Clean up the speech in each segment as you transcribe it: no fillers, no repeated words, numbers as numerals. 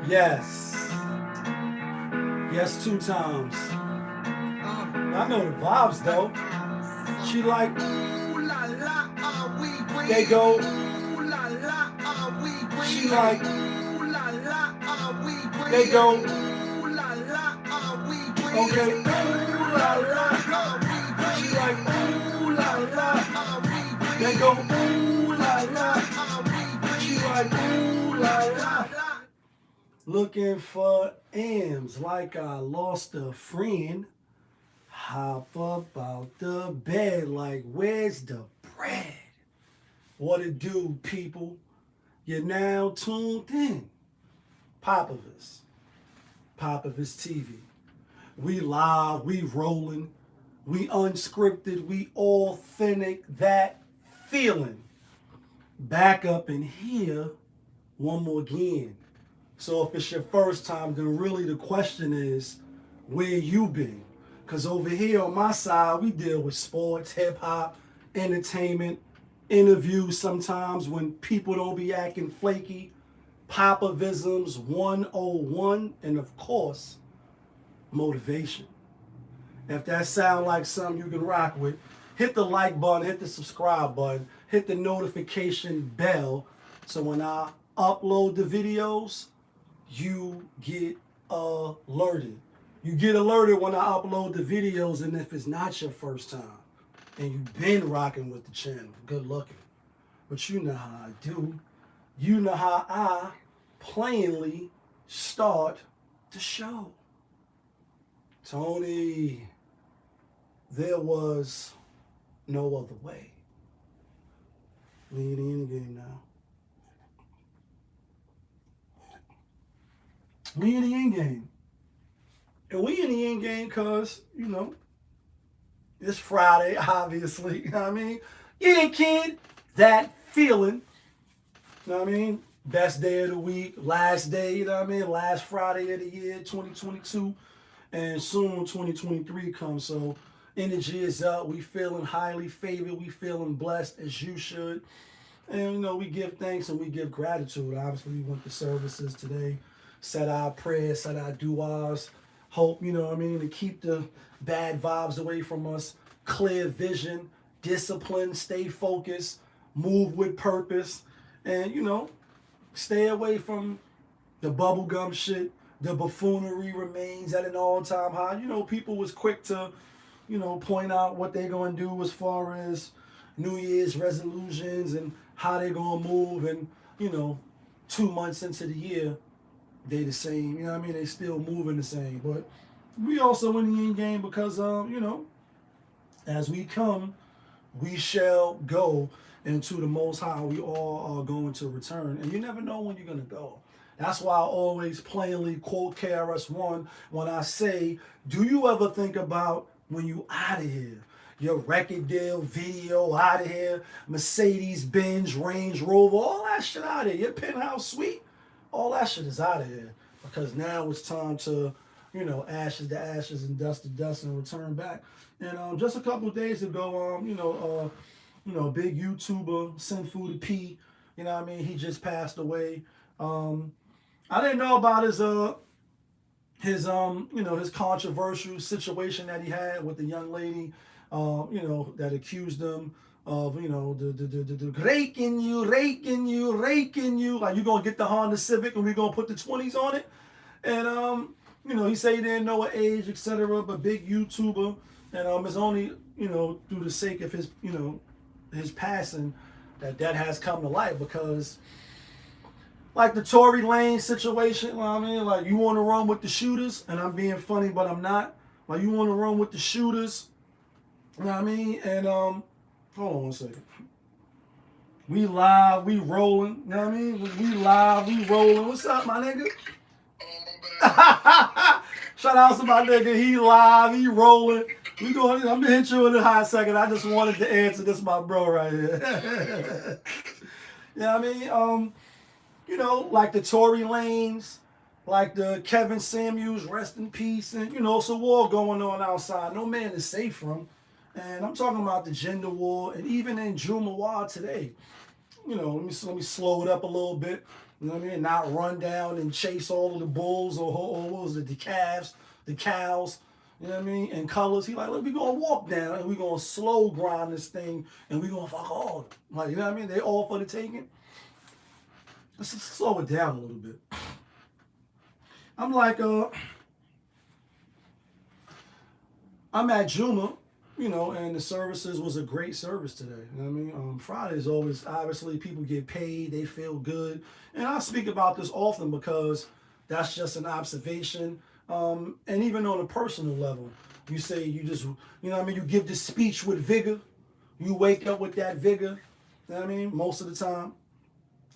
Yes. Yes, 2 times. I know the vibes though. She like, they go. She like, they go. Okay. Ooh la la. She like, ooh la la. They go, ooh la la. She like, ooh la la. Looking for M's like I lost a friend. Hop up out the bed like, where's the bread? What it do, people? You're now tuned in. Popovus. Popovus TV. We live, we rolling, we unscripted, we authentic, that feeling. Back up in here one more again. So if it's your first time, then really the question is, where you been? Because over here on my side, we deal with sports, hip hop, entertainment, interviews sometimes when people don't be acting flaky, popovisms 101, and of course, motivation. If that sound like something you can rock with, hit the like button, hit the subscribe button, hit the notification bell so when I upload the videos, you get alerted. You get alerted when I upload the videos, and if it's not your first time and you've been rocking with the channel, good looking. But you know how I do. You know how I plainly start the show. Tony, there was no other way. We in the end game now. We in the end game. And we in the end game because, it's Friday, obviously. You know what I mean? Yeah, kid, that feeling. You know what I mean? Best day of the week, last day, you know what I mean? Last Friday of the year, 2022. And soon 2023 comes. So energy is up. We feeling highly favored. We feeling blessed as you should. And we give thanks and we give gratitude. Obviously, we went to services today, said our prayers, said our du'as. Hope, to keep the bad vibes away from us. Clear vision, discipline, stay focused, move with purpose, and stay away from the bubblegum shit. The buffoonery remains at an all-time high. People was quick to, point out what they're going to do as far as New Year's resolutions and how they're going to move. And, 2 months into the year, they the same. You know what I mean? They still moving the same. But we also in the end game because, as we come, we shall go into the Most High. We all are going to return. And you never know when you're going to go. That's why I always plainly quote KRS-One when I say, do you ever think about when you out of here? Your record deal, video, out of here, Mercedes, Benz, Range Rover, all that shit out of here. Your penthouse suite, all that shit is out of here. Because now it's time to, ashes to ashes and dust to dust and return back. And just a couple of days ago, big YouTuber, Sinfu the P, he just passed away. I didn't know about his controversial situation that he had with the young lady, that accused him of, the raking you, like, you gonna get the Honda Civic and we gonna put the 20s on it. And, he said he didn't know her age, etc., but big YouTuber. And it's only, through the sake of his, his passing that has come to light because, like the Tory Lane situation, you know what I mean? Like, you want to run with the shooters, and I'm being funny, but I'm not. Like, you want to run with the shooters, you know what I mean? And, hold on one second. We live, we rolling, you know what I mean? We live, we rolling. What's up, my nigga? Shout out to my nigga. He live, he rolling. I'm gonna hit you in a hot second. I just wanted to answer this, my bro, right here. You know what I mean? Like the Tory Lanes, like the Kevin Samuels, rest in peace. And, it's a war going on outside. No man is safe from. And I'm talking about the gender war. And even in Juma today, let me slow it up a little bit. You know what I mean? Not run down and chase all of the bulls or what was it, the calves, the cows. You know what I mean? And colors. He like, look, we gonna walk down and we gonna slow grind this thing and we gonna fuck all of them. Like, you know what I mean? They all for the taking. Let's just slow it down a little bit. I'm like, I'm at Juma, and the services was a great service today. You know what I mean? Friday is always, obviously, people get paid, they feel good. And I speak about this often because that's just an observation. And even on a personal level, you say you just, you give the speech with vigor. You wake up with that vigor, you know what I mean? Most of the time.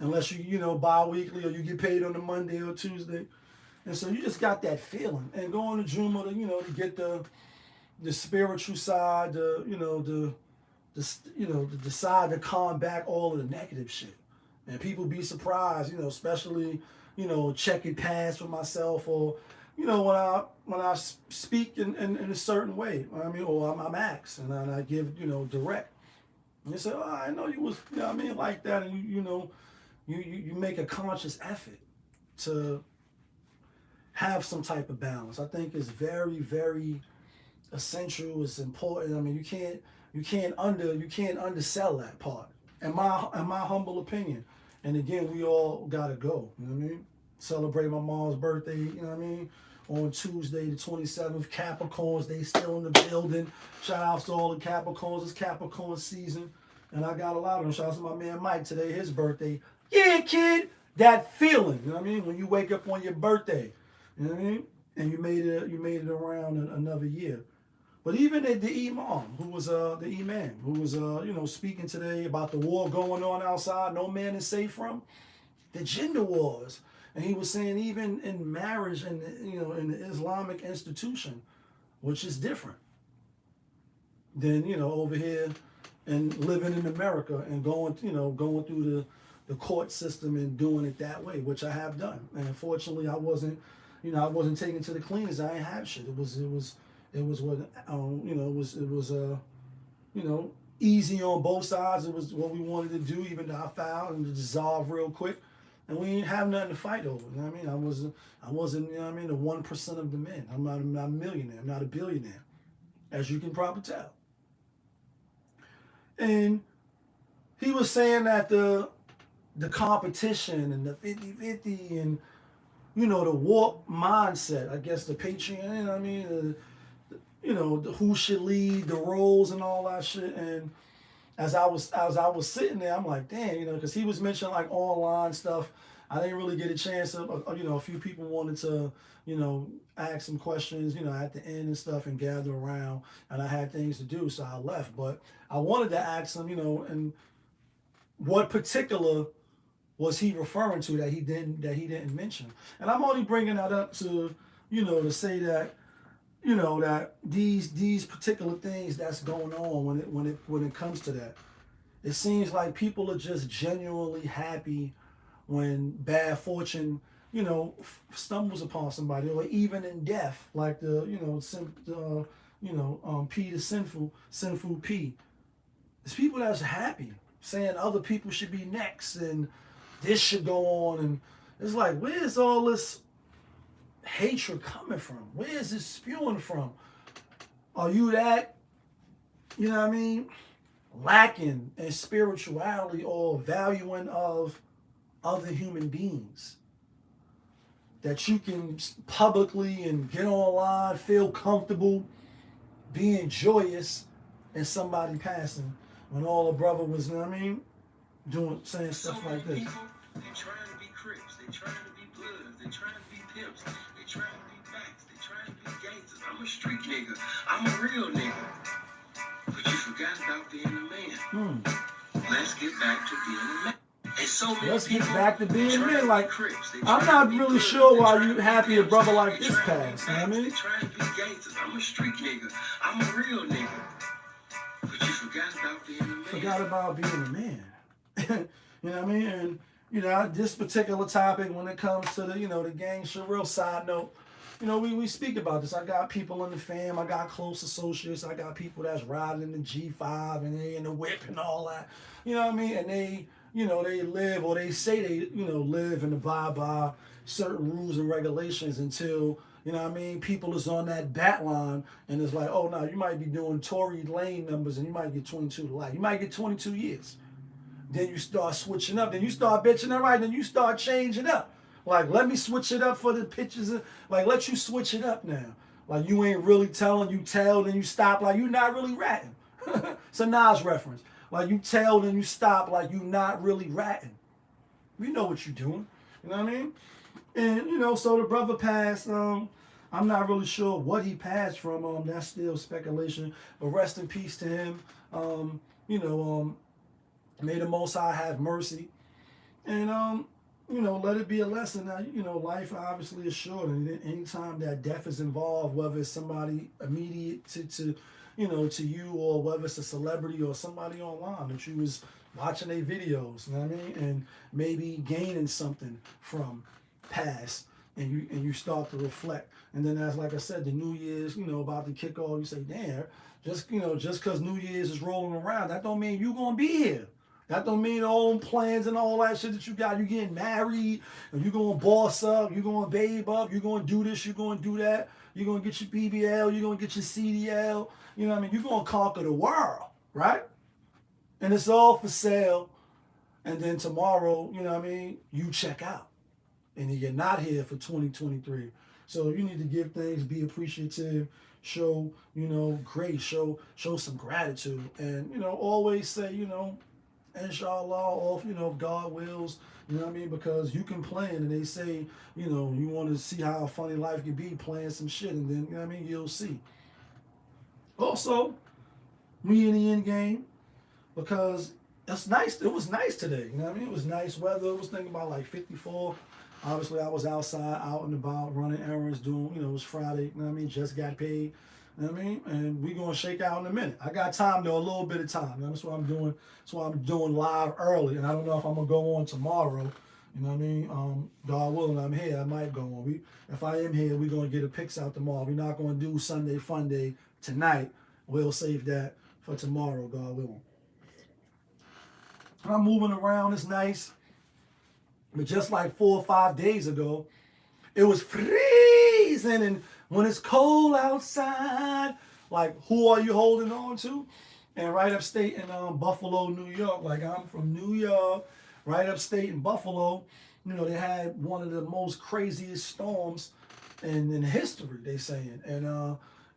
Unless bi-weekly or you get paid on a Monday or Tuesday. And so you just got that feeling. And going to Juma to get the spiritual side, to decide to combat all of the negative shit. And people be surprised, especially, checking past for myself or, when I speak in a certain way. Or I'm asked and I give, direct. And they say, oh, I know you was, like that. And you make a conscious effort to have some type of balance. I think it's very, very essential. It's important. You can't undersell that part. In my humble opinion. And again, we all gotta go. You know what I mean? Celebrate my mom's birthday. You know what I mean? On Tuesday, the 27th. Capricorns, they still in the building. Shout outs to all the Capricorns. It's Capricorn season, and I got a lot of them. Shout outs to my man Mike today, his birthday. Yeah, kid, that feeling. You know what I mean? When you wake up on your birthday, you know what I mean? And you made it around another year. But even the imam, who was the imam, who was speaking today about the war going on outside, no man is safe from, the gender wars, and he was saying even in marriage and in the Islamic institution, which is different than over here and living in America and going through the court system and doing it that way, which I have done. And unfortunately, I wasn't taken to the cleaners. I ain't have shit. It was easy on both sides. It was what we wanted to do, even though I fouled and to dissolve real quick, and we didn't have nothing to fight over. You know what I mean? I wasn't the 1% of the men. I'm not a millionaire. I'm not a billionaire, as you can probably tell. And he was saying that the competition and the 50-50 and the warp mindset, I guess the Patreon, you know what I mean? Who should lead, the roles and all that shit. And as I was sitting there, I'm like, damn, because he was mentioning like online stuff. I didn't really get a chance of, a few people wanted to, ask some questions, at the end and stuff and gather around. And I had things to do, so I left. But I wanted to ask him, and what particular was he referring to that he didn't mention. And I'm only bringing that up to, to say that, that these particular things that's going on when it comes to that, it seems like people are just genuinely happy when bad fortune, stumbles upon somebody, or even in death, like P, the sinful P. It's people that's happy, saying other people should be next and this should go on, and it's like, where's all this hatred coming from? Where is it spewing from? Are you that, lacking in spirituality or valuing of other human beings that you can publicly and get online, feel comfortable, being joyous, and somebody passing when all a brother was, saying stuff like this. People, they trying to be Crips, they trying to be Bloods, they trying to be Pimps, they trying to be Backs, they trying to be gangsters. I'm a street nigga, I'm a real nigga. But you forgot about being a man. Let's get back to being a man. Let's get back to being a man. Like, I'm not really sure why you happy a brother like this passed. You know what I mean? They trying to be gangsters. I'm a street nigga, I'm a real nigga. But you forgot about being a man. Forgot about being a man. You know what I mean? And this particular topic, when it comes to the gang shit, real side note, we speak about this. I got people in the fam, I got close associates, I got people that's riding in the G5 and they in the whip and all that. You know what I mean? And they they live, or they say they, live and abide by certain rules and regulations until, people is on that bat line and it's like, oh no, you might be doing Tory Lane numbers and you might get 22 to life. You might get 22 years. Then you start switching up. Then you start bitching, all right, then you start changing up. Like, let me switch it up for the pictures. Like, let you switch it up now. Like, you ain't really telling, you tell, then you stop, like, you not really ratting. It's a Nas reference. Like, you tell, then you stop, like, you not really ratting. We know what you're doing. You know what I mean? And, so the brother passed. I'm not really sure what he passed from. That's still speculation. But rest in peace to him. May the Most High have mercy. And, let it be a lesson that, life obviously is short. And anytime that death is involved, whether it's somebody immediate to you, or whether it's a celebrity or somebody online that you was watching their videos, you know what I mean? And maybe gaining something from past, and you start to reflect. And then, as like I said, the New Year's, about to kick off, you say, damn, just because New Year's is rolling around, that don't mean you gonna be here. That don't mean all them plans and all that shit that you got. You getting married, and you gonna boss up, you gonna babe up, you gonna do this, you gonna do that, you gonna get your BBL, you gonna get your CDL. You know what I mean? You gonna conquer the world, right? And it's all for sale. And then tomorrow, you know what I mean, you check out. And you're not here for 2023. So you need to give things, be appreciative, show, grace, show some gratitude. And, always say, inshallah, or if God wills, you know what I mean? Because you can plan, and they say, you want to see how a funny life can be, plan some shit, and then, you'll see. Also, we in the end game, because it's nice. It was nice today. It was nice weather. It was thinking about like 54. Obviously, I was outside, out and about, running errands, doing, it was Friday, just got paid. And we gonna shake out in a minute. I got time though, a little bit of time. That's what I'm doing. That's why I'm doing live early. And I don't know if I'm gonna go on tomorrow. God willing, I'm here. I might go on. If I am here, we're gonna get a pics out tomorrow. We're not gonna do Sunday Fun Day tonight. We'll save that for tomorrow, God willing. I'm moving around. It's nice. But just like 4 or 5 days ago, it was freezing, and when it's cold outside, like, who are you holding on to? And right upstate in Buffalo, New York, like, I'm from New York, right upstate in Buffalo, they had one of the most craziest storms in history, they saying.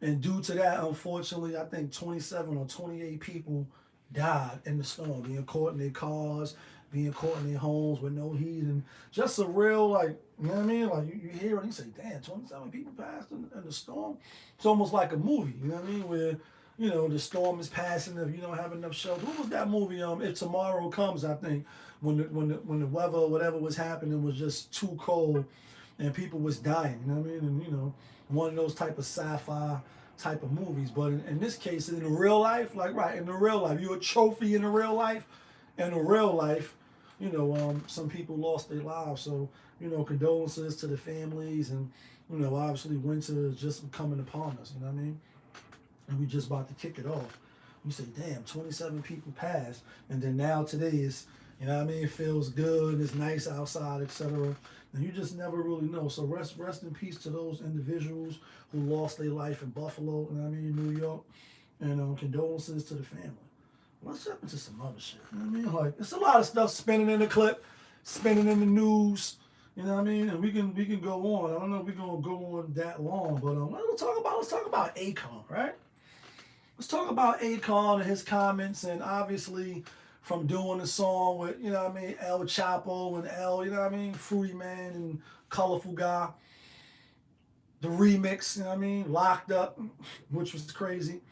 And due to that, unfortunately, I think 27 or 28 people died in the storm, being caught in their cars, being caught in their homes with no heat, and just a real, like, you know what I mean? Like, you hear it and you say, damn, 27 people passed in the storm. It's almost like a movie, you know what I mean? Where, the storm is passing if you don't have enough shelter. What was that movie? If Tomorrow Comes, I think, when the weather or whatever was happening was just too cold and people was dying, you know what I mean? And, one of those type of sci-fi type of movies. But in this case, in the real life, like, right, in the real life, you're a trophy in the real life. In the real life, some people lost their lives. So, condolences to the families, and, obviously winter is just coming upon us, you know what I mean? And we just about to kick it off. You say, damn, 27 people passed. And then now today is, you know what I mean? It feels good, it's nice outside, etc. And you just never really know. So rest in peace to those individuals who lost their life in Buffalo, you know what I mean, New York. And condolences to the family. Let's jump into some other shit. You know what I mean? Like, there's a lot of stuff spinning in the clip, spinning in the news. You know what I mean? And we can go on. I don't know if we're gonna go on that long, but let's talk about Akon, right? Let's talk about Akon and his comments, and obviously from doing the song with, you know what I mean, El Chapo and El, you know what I mean, Fruity Man and Colorful Guy. The remix, you know what I mean, Locked Up, which was crazy.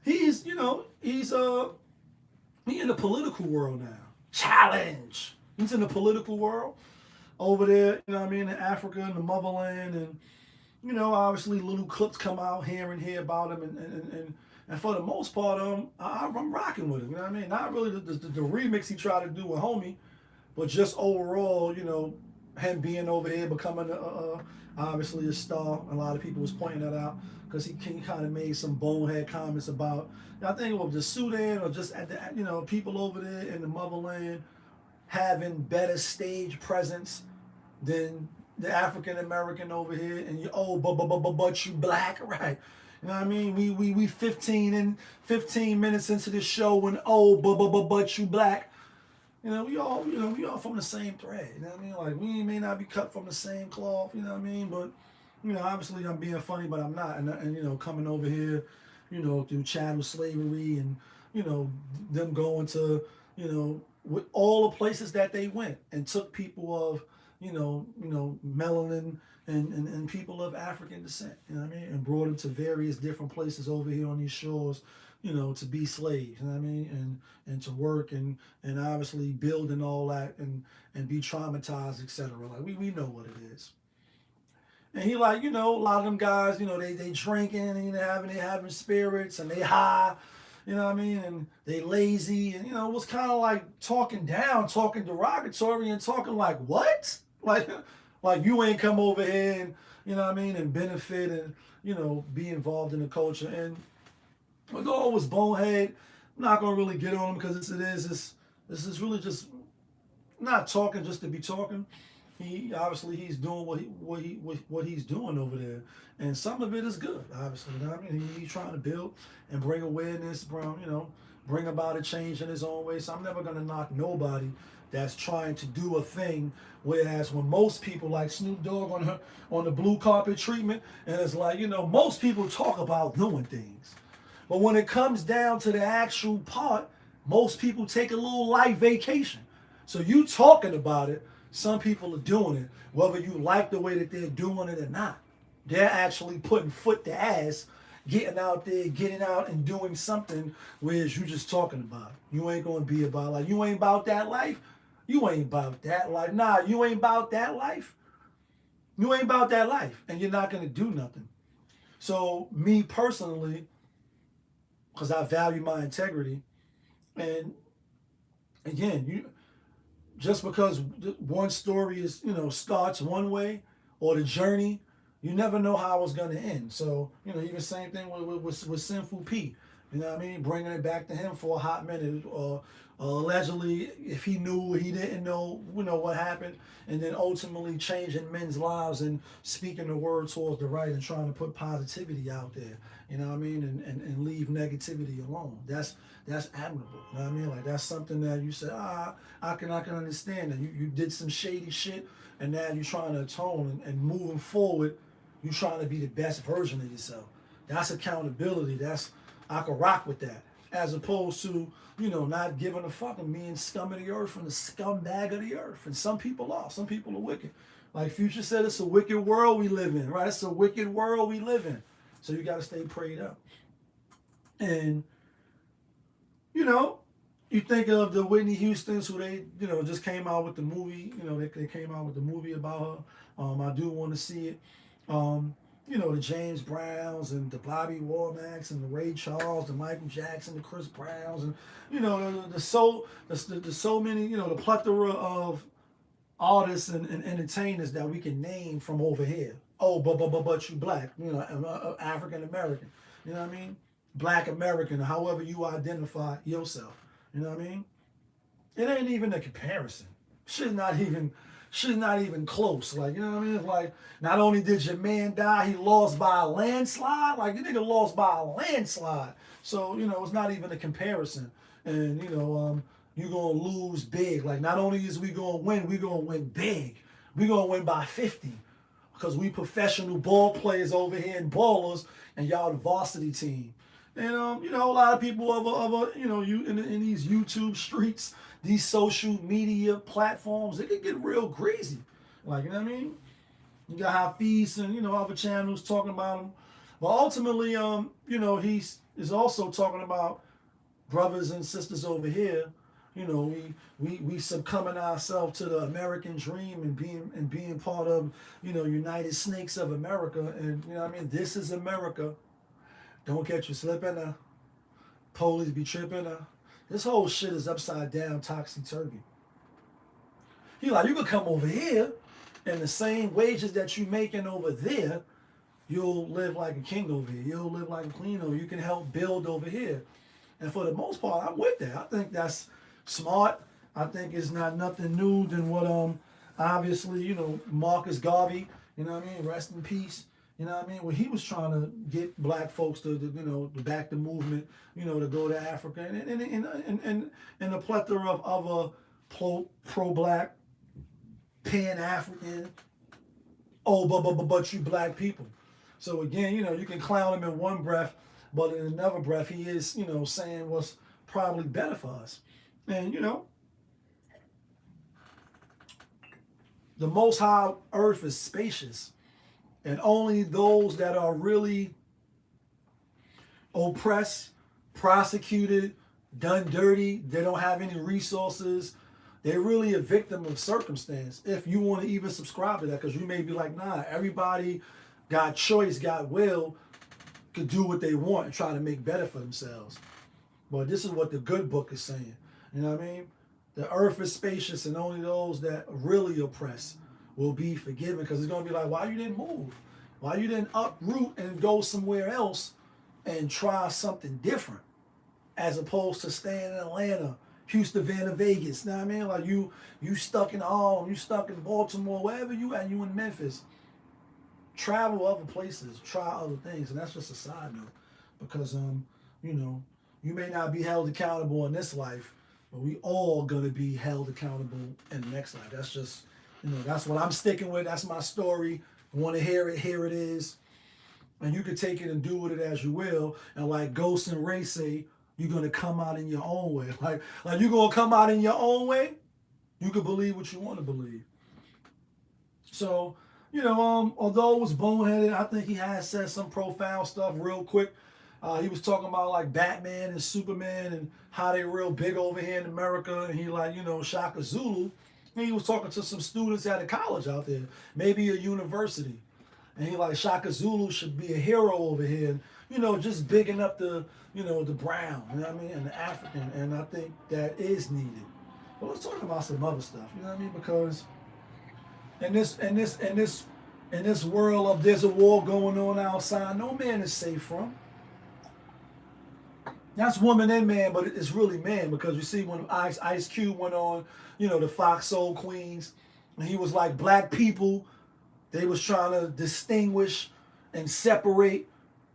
He's in the political world now. Challenge. He's in the political world over there, you know what I mean, in Africa, in the motherland, and, obviously little clips come out here and here about him, and for the most part, I'm rocking with him, you know what I mean? Not really the remix he tried to do with Homie, but just overall, him being over here becoming obviously a star. A lot of people was pointing that out because he kind of made some bonehead comments about, I think it was the Sudan or just at the, people over there in the motherland having better stage presence than the African American over here, and you but you black, right? You know what I mean? We 15 minutes into the show when but you black. We all from the same thread. You know what I mean? Like we may not be cut from the same cloth. You know what I mean? But obviously I'm being funny, but I'm not. And coming over here, through chattel slavery and them going to with all the places that they went and took people of melanin and people of African descent, you know what I mean, and brought them to various different places over here on these shores, to be slaves, you know what I mean, and to work and obviously build and all that and be traumatized, etc. Like we know what it is. And he like, a lot of them guys, they drinking and they having spirits and they high, you know what I mean, and they lazy and it was kind of like talking down, talking derogatory and talking like what? Like you ain't come over here and what I mean and benefit and be involved in the culture. And although it was bonehead, I'm not gonna really get on him because this is really just not talking just to be talking. He's doing what he's doing over there, and some of it is good. Obviously, you know what I mean. He's trying to build and bring awareness, bring about a change in his own way. So I'm never gonna knock nobody that's trying to do a thing. Whereas when most people like Snoop Dogg on the blue carpet treatment, and it's like most people talk about doing things, but when it comes down to the actual part, most people take a little light vacation. So you talking about it. Some people are doing it, whether you like the way that they're doing it or not. They're actually putting foot to ass, getting out there, getting out and doing something, whereas you just talking about it. You ain't going to be about like, you ain't about that life. You ain't about that life. Nah, you ain't about that life. You ain't about that life, and you're not going to do nothing. So me personally, because I value my integrity, and again, just because one story is starts one way or the journey, you never know how it's going to end. So even same thing with Sinful P, you know what I mean, bringing it back to him for a hot minute, or allegedly if he knew he didn't know what happened, and then ultimately changing men's lives and speaking the word towards the right and trying to put positivity out there, you know what I mean, and leave negativity alone. That's admirable. You know what I mean? Like that's something that you say, I can understand that you did some shady shit, and now you're trying to atone and moving forward, you're trying to be the best version of yourself. That's accountability. I can rock with that. As opposed to, not giving a fuck and being scum of the earth and the scumbag of the earth. And some people are. Some people are wicked. Like Future said, it's a wicked world we live in, right? It's a wicked world we live in. So you got to stay prayed up. And you think of the Whitney Houstons who they, just came out with the movie. They came out with the movie about her. I do want to see it. The James Browns and the Bobby Womack and the Ray Charles, the Michael Jackson, the Chris Browns, and the so many, the plethora of artists and entertainers that we can name from over here. But you black, African American, you know what I mean? Black American, however you identify yourself. You know what I mean? It ain't even a comparison. Shit's not even close. Like, you know what I mean? It's like, not only did your man die, he lost by a landslide. Like, the nigga lost by a landslide. So, it's not even a comparison. And, you're going to lose big. Like, not only is we going to win, we're going to win big. We're going to win by 50. Because we professional ball players over here and ballers, and y'all the varsity team. And a lot of people you in these YouTube streets, these social media platforms, they can get real greasy. Like, you know what I mean? You got Hafiz and other channels talking about him, but ultimately, he is also talking about brothers and sisters over here. We succumbing ourselves to the American dream and being part of United Snakes of America, and what I mean, this is America. Don't get you slipping now. Police be tripping now. This whole shit is upside down, topsy-turvy. He like, you could come over here And the same wages that you making over there, you'll live like a king over here. You'll live like a queen over here. You can help build over here. And for the most part, I'm with that. I think that's smart. I think it's not nothing new than what obviously, Marcus Garvey, rest in peace. When he was trying to get black folks to back the movement, to go to Africa and a plethora of other pro-black, pan-African, but you black people. So again, you can clown him in one breath, but in another breath, he is, saying what's probably better for us. And, the Most High earth is spacious, and only those that are really oppressed, prosecuted, done dirty, they don't have any resources, they're really a victim of circumstance. If you want to even subscribe to that, because you may be like, nah, everybody got choice, got will, could do what they want and try to make better for themselves. But this is what the good book is saying. You know what I mean? The earth is spacious, and only those that really oppress will be forgiven. Because it's going to be like, why you didn't move? Why you didn't uproot and go somewhere else and try something different, as opposed to staying in Atlanta, Houston, Savannah, Vegas? You know what I mean? Like you stuck in Harlem, you stuck in Baltimore, wherever you at, you in Memphis. Travel other places, try other things. And that's just a side note. Because you may not be held accountable in this life, but we all gonna be held accountable in the next life. That's just, that's what I'm sticking with. That's my story. Want to hear it? Here it is. And you can take it and do with it as you will. And like Ghost and Ray say, you're gonna come out in your own way. Like you're gonna come out in your own way. You can believe what you want to believe. So, although it was boneheaded, I think he has said some profound stuff real quick. He was talking about like Batman and Superman and how they real big over here in America. And he like, Shaka Zulu. And he was talking to some students at a college out there, maybe a university. And he like, Shaka Zulu should be a hero over here. And, just bigging up the brown, you know what I mean, and the African. And I think that is needed. But let's talk about some other stuff, you know what I mean? Because in this world of there's a war going on outside, no man is safe from. That's woman and man, but it's really man, because you see when Ice Cube went on, the Fox Soul Queens, and he was like, black people, they was trying to distinguish and separate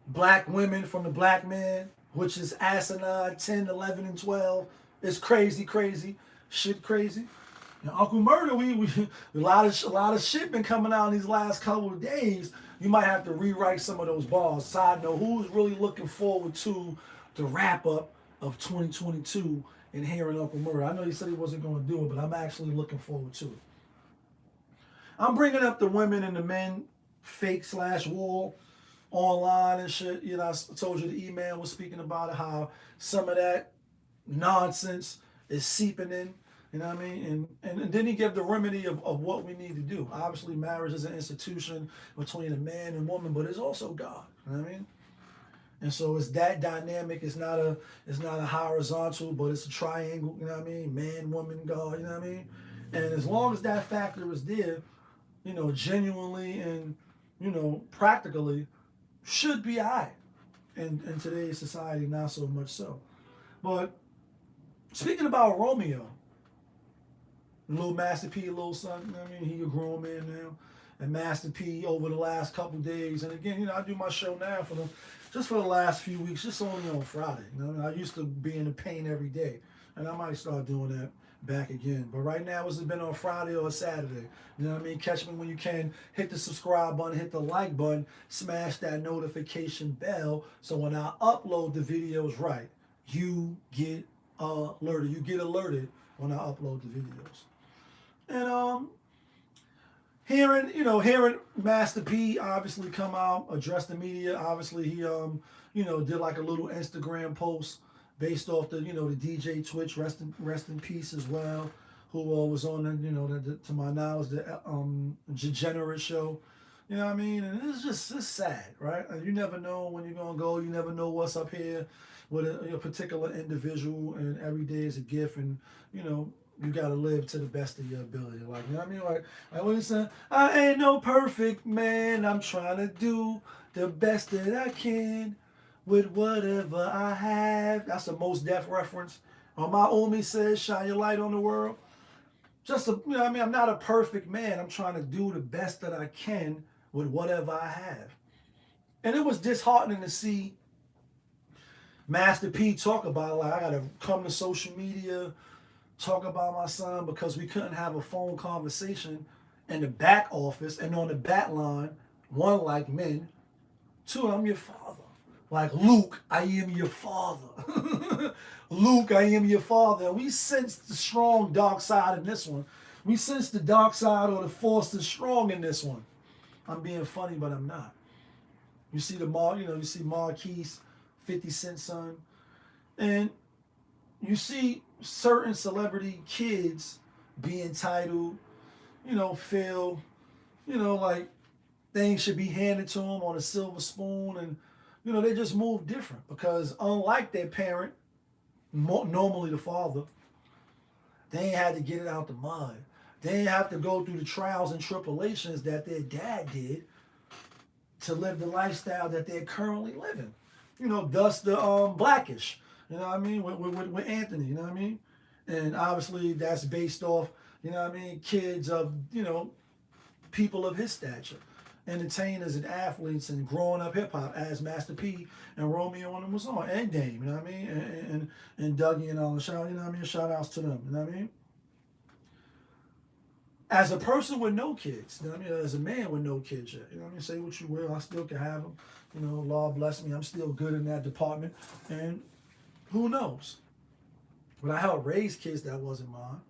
black women from the black man, which is asinine, 10, 11, and 12. It's crazy, shit crazy. And Uncle Murder, we a lot of shit been coming out in these last couple of days. You might have to rewrite some of those bars. Side note, who's really looking forward to the wrap up of 2022 and hearing Uncle Murder? I know he said he wasn't going to do it, but I'm actually looking forward to it. I'm bringing up the women and the men fake/wall online and shit. I told you the email was speaking about it, how some of that nonsense is seeping in. You know what I mean? And then he gave the remedy of what we need to do. Obviously, marriage is an institution between a man and woman, but it's also God. You know what I mean? And so it's that dynamic. It's not a horizontal, but it's a triangle. You know what I mean? Man, woman, God. You know what I mean? And as long as that factor is there, genuinely and practically, should be all right. And in today's society, not so much so. But speaking about Romeo, little Master P, little son, you know what I mean? He a grown man now. And Master P over the last couple days. And again, I do my show now for the last few weeks, just only on Friday. I used to be in the pain every day. And I might start doing that back again. But right now, it's been on Friday or Saturday. You know what I mean? Catch me when you can. Hit the subscribe button, hit the like button, smash that notification bell, so when I upload the videos right, you get alerted. You get alerted when I upload the videos. And hearing Master P obviously come out, address the media. Obviously, he did like a little Instagram post based off the the DJ Twitch, rest in peace as well, who was on the to my knowledge the Degenerate show. You know what I mean? And it's sad, right? And you never know when you're gonna go. You never know what's up here with a particular individual, and every day is a gift. And you gotta live to the best of your ability. Like, you know what I mean? Like when you say, I ain't no perfect man. I'm trying to do the best that I can with whatever I have. That's the Most Def reference. My Umi says, shine your light on the world. You know what I mean? I'm not a perfect man. I'm trying to do the best that I can with whatever I have. And it was disheartening to see Master P talk about it. Like, I gotta come to social media, talk about my son because we couldn't have a phone conversation in the back office and on the bat line. One, like men. Two, I'm your father. Like Luke, I am your father. Luke, I am your father. And we sense the strong dark side in this one. We sense the dark side or the force is strong in this one. I'm being funny, but I'm not. You see you see Marquise, 50 Cent son, and you see certain celebrity kids be entitled, feel, like things should be handed to them on a silver spoon, and they just move different because unlike their parent, normally the father, they ain't had to get it out the mud. They ain't have to go through the trials and tribulations that their dad did to live the lifestyle that they're currently living. Thus the Blackish. You know what I mean? With Anthony. You know what I mean? And obviously that's based off, kids of people of his stature, entertainers and athletes and growing up hip hop as Master P and Romeo and them was on, and Dame. You know what I mean? And Dougie and all the shout outs to them. You know what I mean? As a person with no kids, you know what I mean? As a man with no kids yet, you know what I mean? Say what you will, I still can have them. Lord bless me, I'm still good in that department. And who knows? But I helped raise kids that wasn't mine,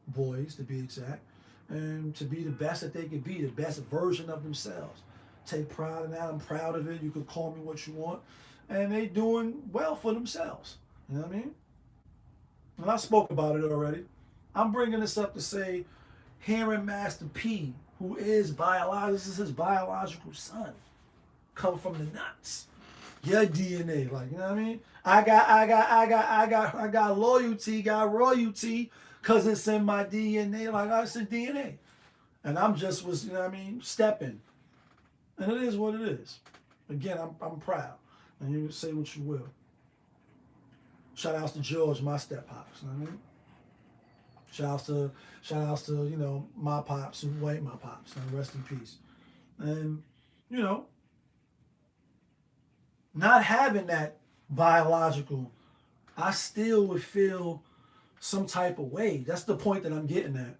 boys to be exact, and to be the best that they could be, the best version of themselves. Take pride in that. I'm proud of it. You can call me what you want. And they doing well for themselves. You know what I mean? And I spoke about it already. I'm bringing this up to say, hearing Master P, who is this is his biological son, come from the nuts. Your DNA, like, you know what I mean? I got loyalty, got royalty, cause it's in my DNA. Like, it's in DNA, and I'm just was, stepping, and it is what it is. Again, I'm proud, and you say what you will. Shout outs to George, my step pops. You know what I mean? Shout outs to my pops who ain't my pops, and rest in peace. And not having that biological, I still would feel some type of way. That's the point that I'm getting at.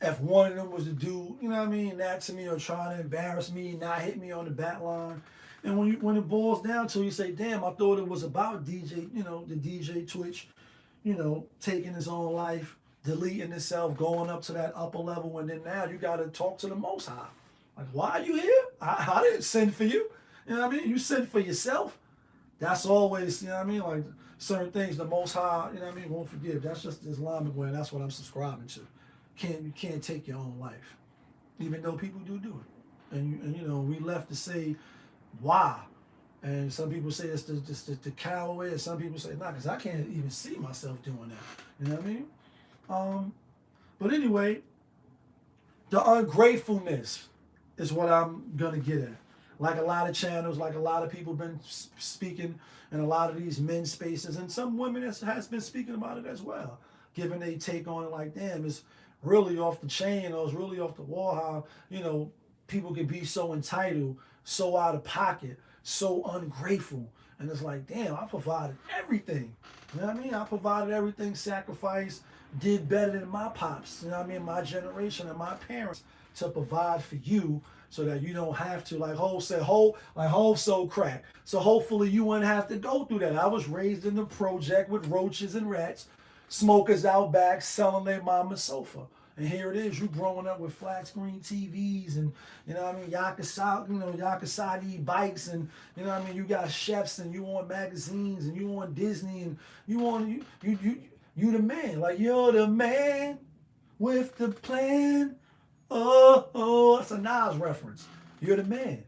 If one of them was to do, that to me or trying to embarrass me, not hit me on the bat line, and when it boils down to it, you say, damn, I thought it was about DJ, the DJ Twitch, taking his own life, deleting himself, going up to that upper level, and then now you got to talk to the Most High. Like, why are you here? I didn't send for you. You know what I mean? You send for yourself. That's always, like certain things the Most High, won't forgive. That's just the Islamic way, and that's what I'm subscribing to. You can't take your own life, even though people do it. And we left to say why. And some people say it's the coward, and some people say, nah, because I can't even see myself doing that. You know what I mean? But anyway, the ungratefulness is what I'm going to get at. Like a lot of channels, like a lot of people been speaking in a lot of these men's spaces, and some women has been speaking about it as well, giving a take on it like, damn, it's really off the chain, or it's really off the wall how, people can be so entitled, so out of pocket, so ungrateful. And it's like, damn, I provided everything. You know what I mean? I provided everything, sacrificed, did better than my pops, my generation and my parents to provide for you so that you don't have to, like Hov said, Hov so crack. So hopefully you wouldn't have to go through that. I was raised in the project with roaches and rats, smokers out back selling their mama's sofa. And here it is, you growing up with flat screen TVs and, Yakasagi bikes and, you got chefs and you on magazines and you on Disney and you the man. Like, you're the man with the plan. Oh, that's a Nas reference. You're the man.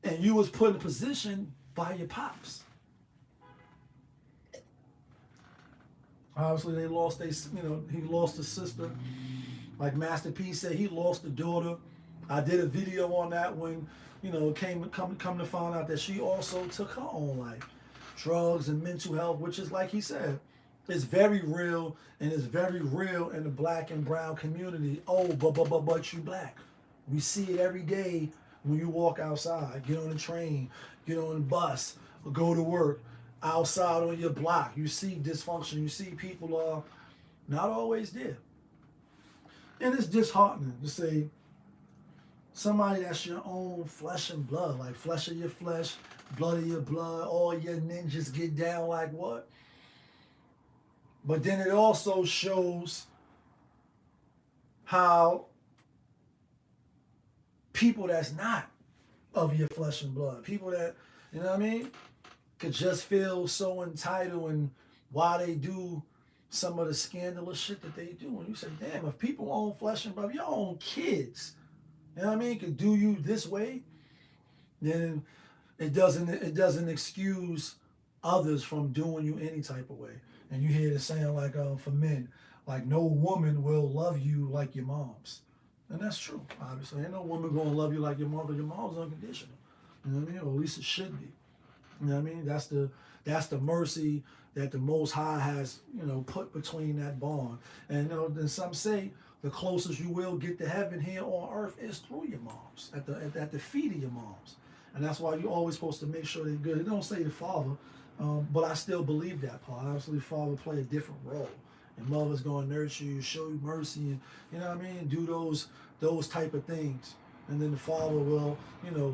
And you was put in a position by your pops. Obviously, they lost he lost his sister. Like Master P said, he lost a daughter. I did a video on that when, come to find out that she also took her own life. Drugs and mental health, which is like he said, it's very real and it's very real in the black and brown community. Oh, but you black. We see it every day when you walk outside, get on the train, get on the bus, or go to work, outside on your block. You see dysfunction. You see people are not always there. And it's disheartening to say somebody that's your own flesh and blood, like flesh of your flesh, blood of your blood, all your ninjas get down like what? But then it also shows how people that's not of your flesh and blood, people that, you know what I mean, could just feel so entitled and why they do some of the scandalous shit that they do. And you say, damn, if people own flesh and blood, your own kids, you know what I mean, could do you this way, then it doesn't excuse others from doing you any type of way. And you hear the saying like for men, like no woman will love you like your mom's. And that's true, obviously. Ain't no woman gonna love you like your mom, but your mom's unconditional. You know what I mean? Or at least it should be. You know what I mean? That's the mercy that the Most High has, put between that bond. And then some say the closest you will get to heaven here on earth is through your moms, at the feet of your moms. And that's why you're always supposed to make sure they're good. It don't say the father, but I still believe that part. Obviously, father play a different role. And mother's going to nurture you, show you mercy, and, you know what I mean, do those type of things. And then the father will,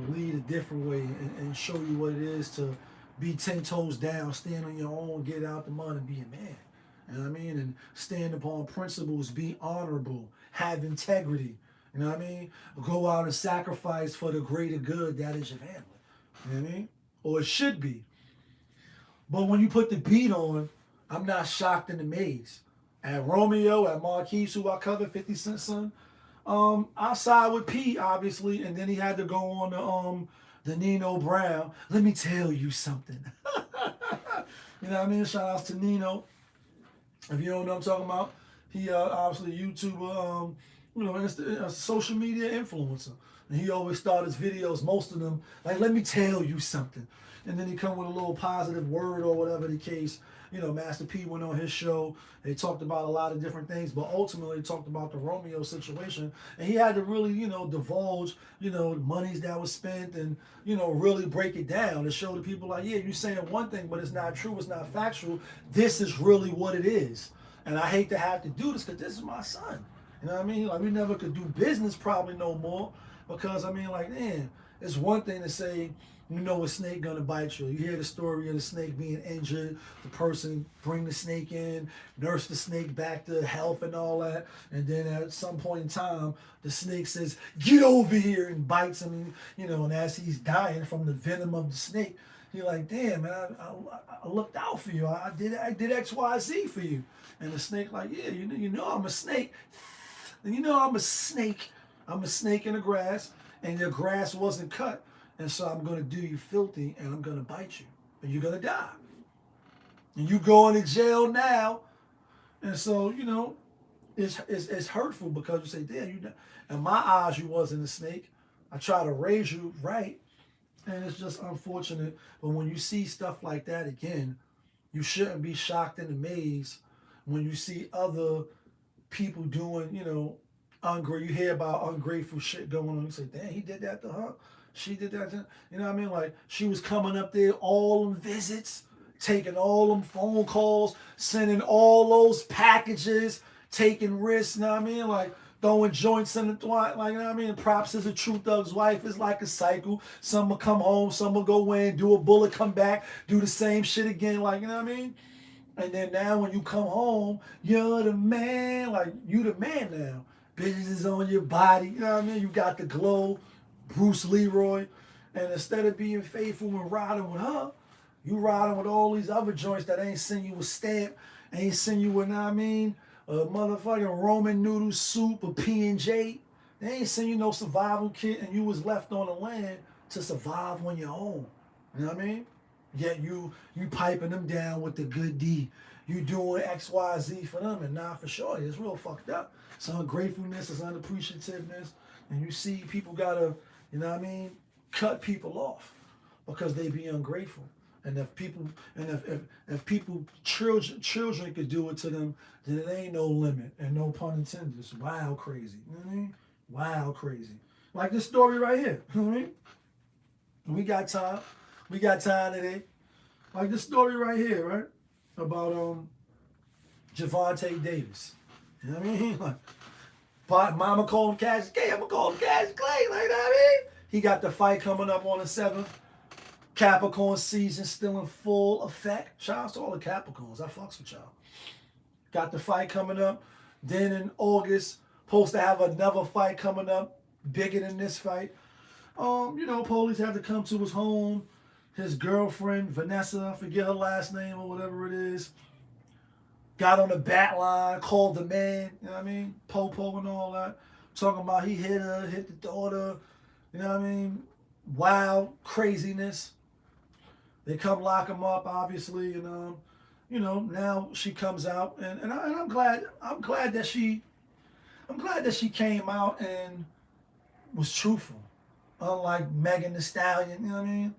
lead a different way and show you what it is to be 10 toes down, stand on your own, get out the mud and be a man. You know what I mean? And stand upon principles, be honorable, have integrity. You know what I mean? Go out and sacrifice for the greater good that is your family. You know what I mean? Or it should be. But when you put the beat on, I'm not shocked and amazed. At Romeo, at Marquise, who I covered, 50 Cent son, I side with P, obviously, and then he had to go on the Nino Brown. Let me tell you something. You know what I mean? Shout outs to Nino. If you don't know what I'm talking about, he obviously a YouTuber, a social media influencer. And he always started his videos, most of them, like, let me tell you something. And then he come with a little positive word or whatever the case. Master P went on his show. They talked about a lot of different things, but ultimately talked about the Romeo situation. And he had to really, divulge, the monies that was spent and, really break it down to show the people like, yeah, you're saying one thing, but it's not true. It's not factual. This is really what it is. And I hate to have to do this because this is my son. You know what I mean? Like, we never could do business probably no more because, man, it's one thing to say, a snake gonna bite you. You hear the story of the snake being injured, the person bring the snake in, nurse the snake back to health and all that, and then at some point in time, the snake says, get over here, and bites him, and as he's dying from the venom of the snake, you're like, damn, man, I looked out for you. I did X, Y, Z for you. And the snake like, yeah, I'm a snake. And I'm a snake. I'm a snake in the grass, and your grass wasn't cut. And so I'm going to do you filthy, and I'm going to bite you. And you're going to die. And you going to jail now. And so, it's hurtful because you say, damn, in my eyes, you wasn't a snake. I try to raise you right. And it's just unfortunate. But when you see stuff like that again, you shouldn't be shocked and amazed when you see other people doing, you hear about ungrateful shit going on. You say, damn, he did that to her. She did that to, you know what I mean? Like, she was coming up there, all them visits, taking all them phone calls, sending all those packages, taking risks, you know what I mean? Like, throwing joints in the twat, like, you know what I mean? Props is a true thug's wife. It's like a cycle. Some will come home, some will go in, do a bullet, come back, do the same shit again, like, you know what I mean? And then now when you come home, you're the man, like, you the man now. Bitches is on your body, you know what I mean? You got the glow, Bruce Leroy. And instead of being faithful and riding with her, you riding with all these other joints that ain't send you a stamp, ain't send you, you know what I mean, a motherfucking Roman noodle soup, a P&J. They ain't send you no survival kit, and you was left on the land to survive on your own. You know what I mean? Yet you piping them down with the good D. you doing X, Y, Z for them, and not for sure. It's real fucked up. It's ungratefulness, it's unappreciativeness, and you see people gotta, you know what I mean, cut people off because they be ungrateful. And if people, if people, children could do it to them, then it ain't no limit, and no pun intended. It's wild crazy. You know what I mean? Wild crazy. Like this story right here. You know what I mean? We got time. We got time today. Like this story right here, right? About Javante Davis. You know what I mean? Like, mama called him Cash K. I'm gonna call him Cash Clay. Like that, I mean? He got the fight coming up on the 7th. Capricorn season still in full effect. Shout out to all the Capricorns. I fucks with y'all. Got the fight coming up. Then in August, supposed to have another fight coming up, bigger than this fight. You know, police had to come to his home. His girlfriend, Vanessa, I forget her last name or whatever it is, got on the bat line, called the man, you know what I mean? Popo and all that. Talking about he hit her, hit the daughter, you know what I mean? Wild craziness. They come lock him up, obviously, and you know, now she comes out, and I'm glad that she came out and was truthful. Unlike Megan Thee Stallion, you know what I mean?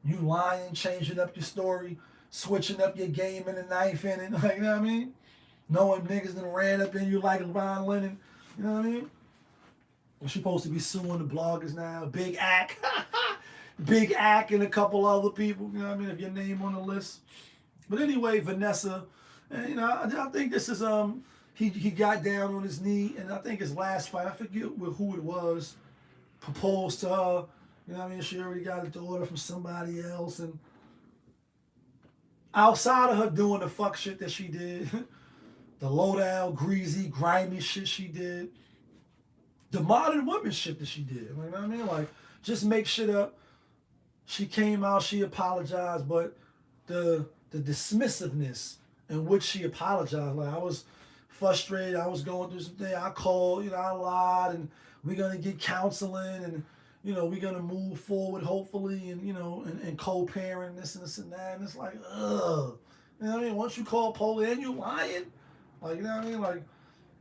You lying, changing up your story, switching up your game and the knife in it, like, you know what I mean? Knowing niggas done ran up in you like Ron Lennon, you know what I mean? Well, she supposed to be suing the bloggers now. Big Ack. Big Ack and a couple other people, you know what I mean, if your name on the list. But anyway, Vanessa, and you know, I think this is he got down on his knee, and I think his last fight, I forget who it was, proposed to her. You know what I mean? She already got a daughter from somebody else, and outside of her doing the fuck shit that she did, the low down, greasy, grimy shit she did, the modern woman shit that she did. You know what I mean? Like, just make shit up. She came out, she apologized, but the dismissiveness in which she apologized, like, I was frustrated, I was going through something, I called, you know, I lied, and we're gonna get counseling, and you know, we're gonna move forward hopefully, and you know, and co-parent this and that, and it's like, ugh. You know what I mean? Once you call police and you lying, like, you know what I mean? Like,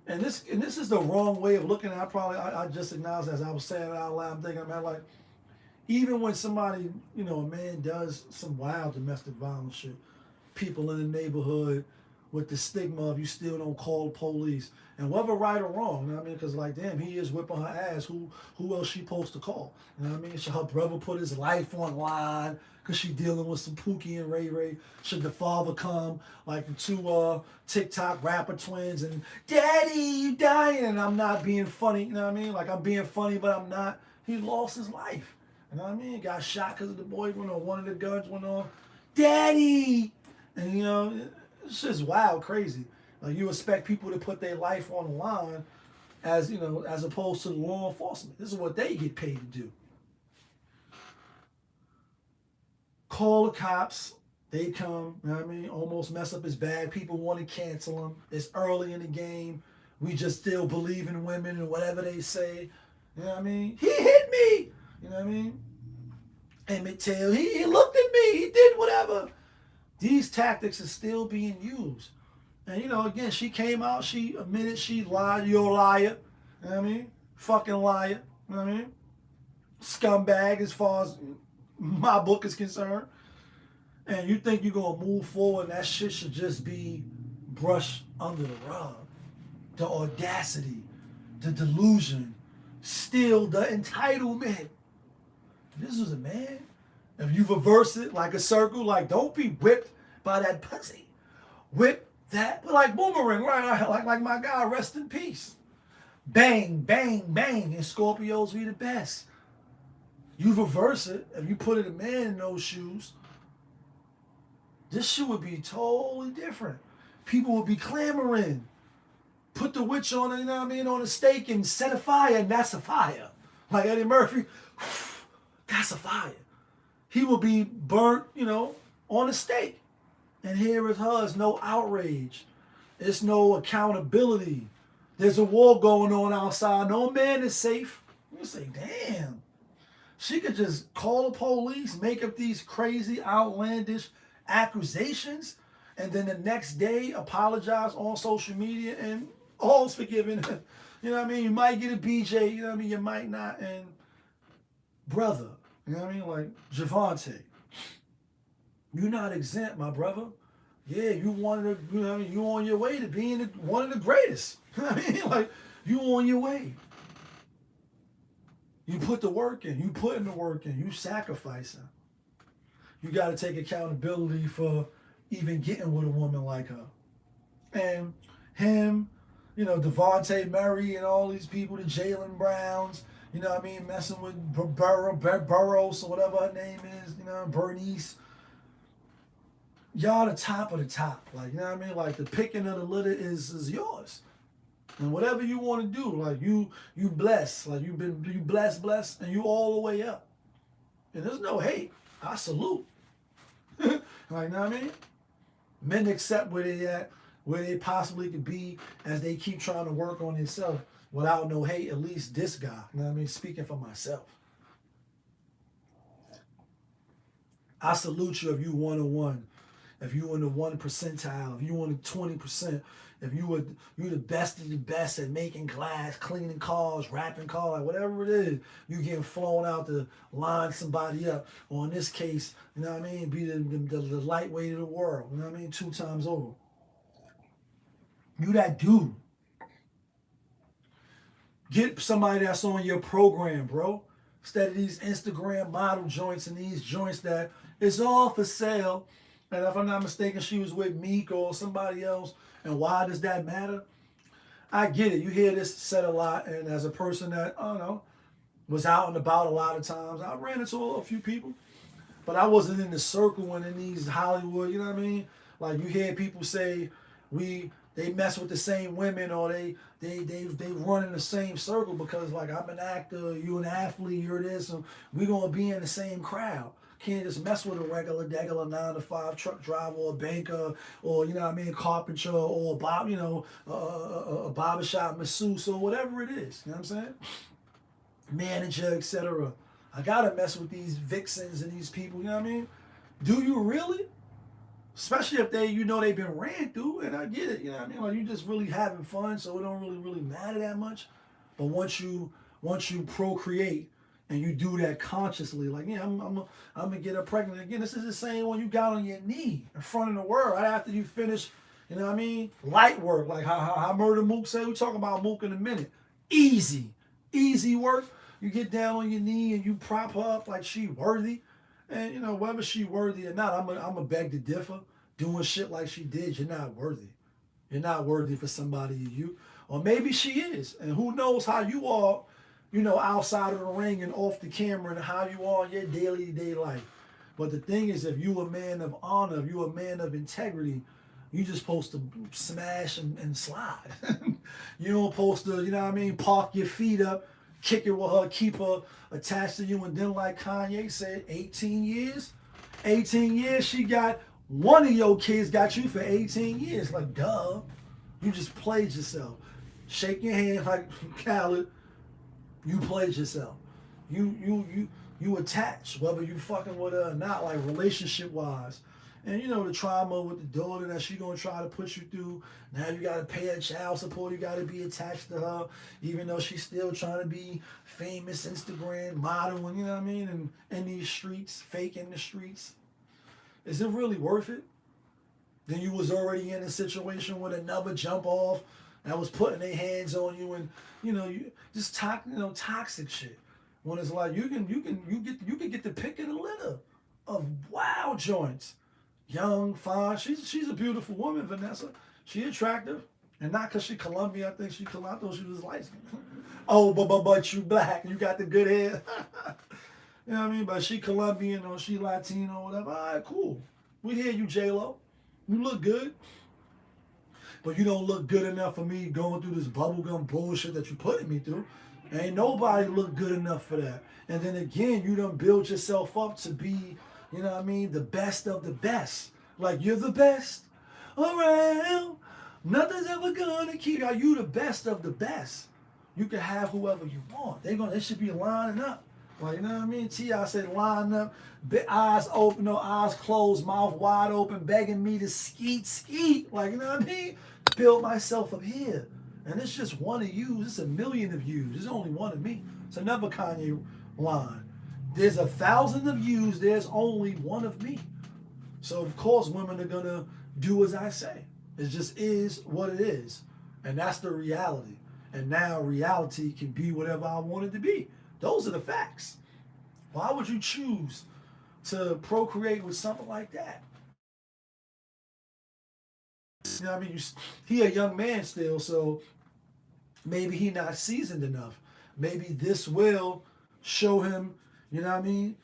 and this is the wrong way of looking at it. I just acknowledged as I was saying it out loud, I'm thinking about, like, even when somebody, you know, a man does some wild domestic violence shit, people in the neighborhood with the stigma of you still don't call the police. And whether right or wrong, you know what I mean? Because, like, damn, he is whipping her ass. Who else she supposed to call? You know what I mean? Should her brother put his life on line because she dealing with some Pookie and Ray Ray? Should the father come, like the two TikTok rapper twins, and, Daddy, you dying? And I'm not being funny, you know what I mean? Like, I'm being funny, but I'm not. He lost his life. You know what I mean? Got shot because the boy went on, one of the guns went off. Daddy! And, you know, it's just wild, crazy. Like, you expect people to put their life on the line as, you know, as opposed to law enforcement. This is what they get paid to do. Call the cops. They come, you know what I mean? Almost mess up his bag. People want to cancel him. It's early in the game. We just still believe in women and whatever they say. You know what I mean? He hit me! You know what I mean? Emmett Till, he looked at me, he did whatever. These tactics are still being used. And, you know, again, she came out, she admitted she lied. You're a liar. You know what I mean? Fucking liar. You know what I mean? Scumbag as far as my book is concerned. And you think you're going to move forward and that shit should just be brushed under the rug. The audacity, the delusion, still the entitlement. This was a man. If you reverse it like a circle, like, don't be whipped by that pussy. Whip that, like boomerang, right? Like my guy, rest in peace. Bang, bang, bang. And Scorpios be the best. You reverse it, if you put a man in those shoes, this shit would be totally different. People would be clamoring. Put the witch on it, you know what I mean, on a stake and set a fire, and that's a fire. Like Eddie Murphy, that's a fire. He will be burnt, you know, on a stake. And here is her. It's no outrage. It's no accountability. There's a war going on outside. No man is safe. You say, damn. She could just call the police, make up these crazy, outlandish accusations, and then the next day apologize on social media and all's forgiven. You know what I mean? You might get a BJ, you know what I mean? You might not. And brother, you know what I mean? Like Javante, you're not exempt, my brother. Yeah, you wanted to, you know what I mean? You on your way to being one of the greatest. You know what I mean? Like, you on your way. You put the work in. You putting the work in. You sacrificing. You got to take accountability for even getting with a woman like her. And him, you know, Devontae Murray and all these people, the Jalen Browns, you know what I mean, messing with Burroughs or whatever her name is, you know, Bernice. Y'all the top of the top. Like, you know what I mean? Like, the picking of the litter is yours. And whatever you want to do, like, you blessed. Like, you blessed, and you all the way up. And there's no hate. I salute. Like, you know what I mean? Men accept where they at, where they possibly could be as they keep trying to work on themselves without no hate, at least this guy. You know what I mean? Speaking for myself. I salute you if you 101. If you in the 1 percentile, if you in the 20%, if you the best of the best at making glass, cleaning cars, wrapping cars, whatever it is, you getting flown out to line somebody up. Or in this case, you know what I mean, be the lightweight of the world. You know what I mean, 2 times over. You that dude. Get somebody that's on your program, bro. Instead of these Instagram model joints and these joints that it's all for sale. And if I'm not mistaken, she was with Meek or somebody else. And why does that matter? I get it. You hear this said a lot. And as a person that, I don't know, was out and about a lot of times, I ran into a few people. But I wasn't in the circle and in these Hollywood, you know what I mean? Like, you hear people say they mess with the same women, or they run in the same circle because, like, I'm an actor, you an athlete, you're this, and we're going to be in the same crowd. Can't just mess with a regular 9-to-5 truck driver or a banker or, you know what I mean, carpenter or a barbershop masseuse or whatever it is. You know what I'm saying? Manager, etc. I gotta mess with these vixens and these people, you know what I mean? Do you really? Especially if they've been ran through, and I get it, you know what I mean? Like, you just really having fun, so it don't really matter that much. But once you procreate, and you do that consciously, like, yeah, I'm gonna get her pregnant again. This is the same one you got on your knee in front of the world right after you finish, you know what I mean? Light work, like how Murder Mook said. We talk about Mook in a minute. Easy work. You get down on your knee and you prop her up like she worthy, and you know whether she worthy or not, I'm a beg to differ. Doing shit like she did, you're not worthy. You're not worthy for somebody you, or maybe she is, and who knows how you are. You know, outside of the ring and off the camera and how you are in your day life. But the thing is, if you a man of honor, if you a man of integrity, you just supposed to smash and slide. You don't supposed to, you know what I mean, park your feet up, kick it with her, keep her attached to you. And then like Kanye said, 18 years? 18 years, she got, one of your kids got you for 18 years. Like, duh. You just played yourself. Shake your hand like Khaled. You played yourself. You attached, whether you fucking with her or not, like relationship wise. And you know the trauma with the daughter that she gonna try to put you through. Now you gotta pay her child support. You gotta be attached to her, even though she's still trying to be famous Instagram model, and you know what I mean, and in these streets, fake in the streets. Is it really worth it? Then you was already in a situation with another jump off that was putting their hands on you, and you know, you just toxic shit. When it's like you can get the pick of the litter of wild joints. Young, fine. She's a beautiful woman, Vanessa. She attractive. And not because she Colombian. I think I thought she was light skinned. Oh, but you black. You got the good hair. You know what I mean? But she Colombian or she Latino or whatever. All right, cool. We hear you, J-Lo. You look good. But you don't look good enough for me going through this bubblegum bullshit that you're putting me through. Ain't nobody look good enough for that. And then again, you done build yourself up to be, you know what I mean, the best of the best. Like, you're the best around. Nothing's ever gonna keep you the best of the best. You can have whoever you want. They should be lining up. Like, you know what I mean? T.I. said, line up, eyes open, no eyes closed, mouth wide open, begging me to skeet. Like, you know what I mean? Build myself up here. And it's just one of you. It's a million of you. There's only one of me. It's another Kanye line. There's 1,000 of yous. There's only one of me. So, of course, women are going to do as I say. It just is what it is. And that's the reality. And now reality can be whatever I want it to be. Those are the facts. Why would you choose to procreate with something like that? You know what I mean? He a young man still, so maybe he not seasoned enough. Maybe this will show him, you know what I mean,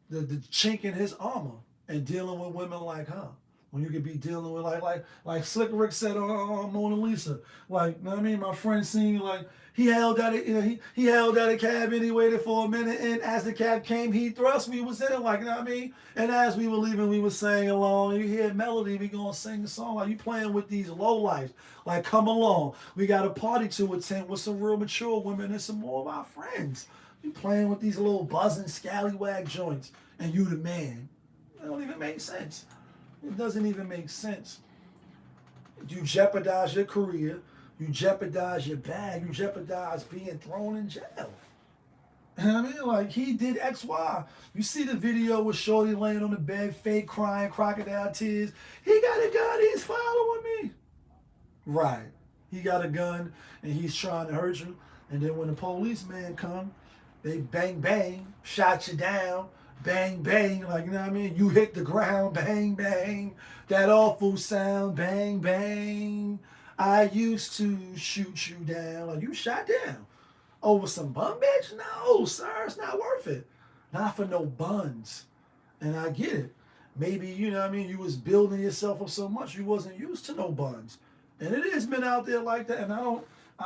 the chink in his armor and dealing with women like her. When you could be dealing with like Slick Rick said on Mona Lisa, like, you know what I mean? My friend seen like he held out a, you know, he held out a cab and he waited for a minute, and as the cab came, he thrust. We was in it, like, you know what I mean? And as we were leaving, we were saying along. You hear melody, we gonna sing the song. Like, you playing with these low lives. Like, come along. We got a party to attend with some real mature women and some more of our friends. You playing with these little buzzing scallywag joints, and you the man. It don't even make sense. It doesn't even make sense. You jeopardize your career. You jeopardize your bag. You jeopardize being thrown in jail. You know what I mean? Like, he did X, Y. You see the video with Shorty laying on the bed, fake crying, crocodile tears. He got a gun. He's following me. Right. He got a gun, and he's trying to hurt you. And then when the policeman come, they bang, bang, shot you down. Bang, bang, like, you know what I mean? You hit the ground, bang, bang. That awful sound, bang, bang. I used to shoot you down. Like, you shot down. Over some bun, bitch? No, sir, it's not worth it. Not for no buns. And I get it. Maybe, you know what I mean, you was building yourself up so much you wasn't used to no buns. And it is men out there like that, and I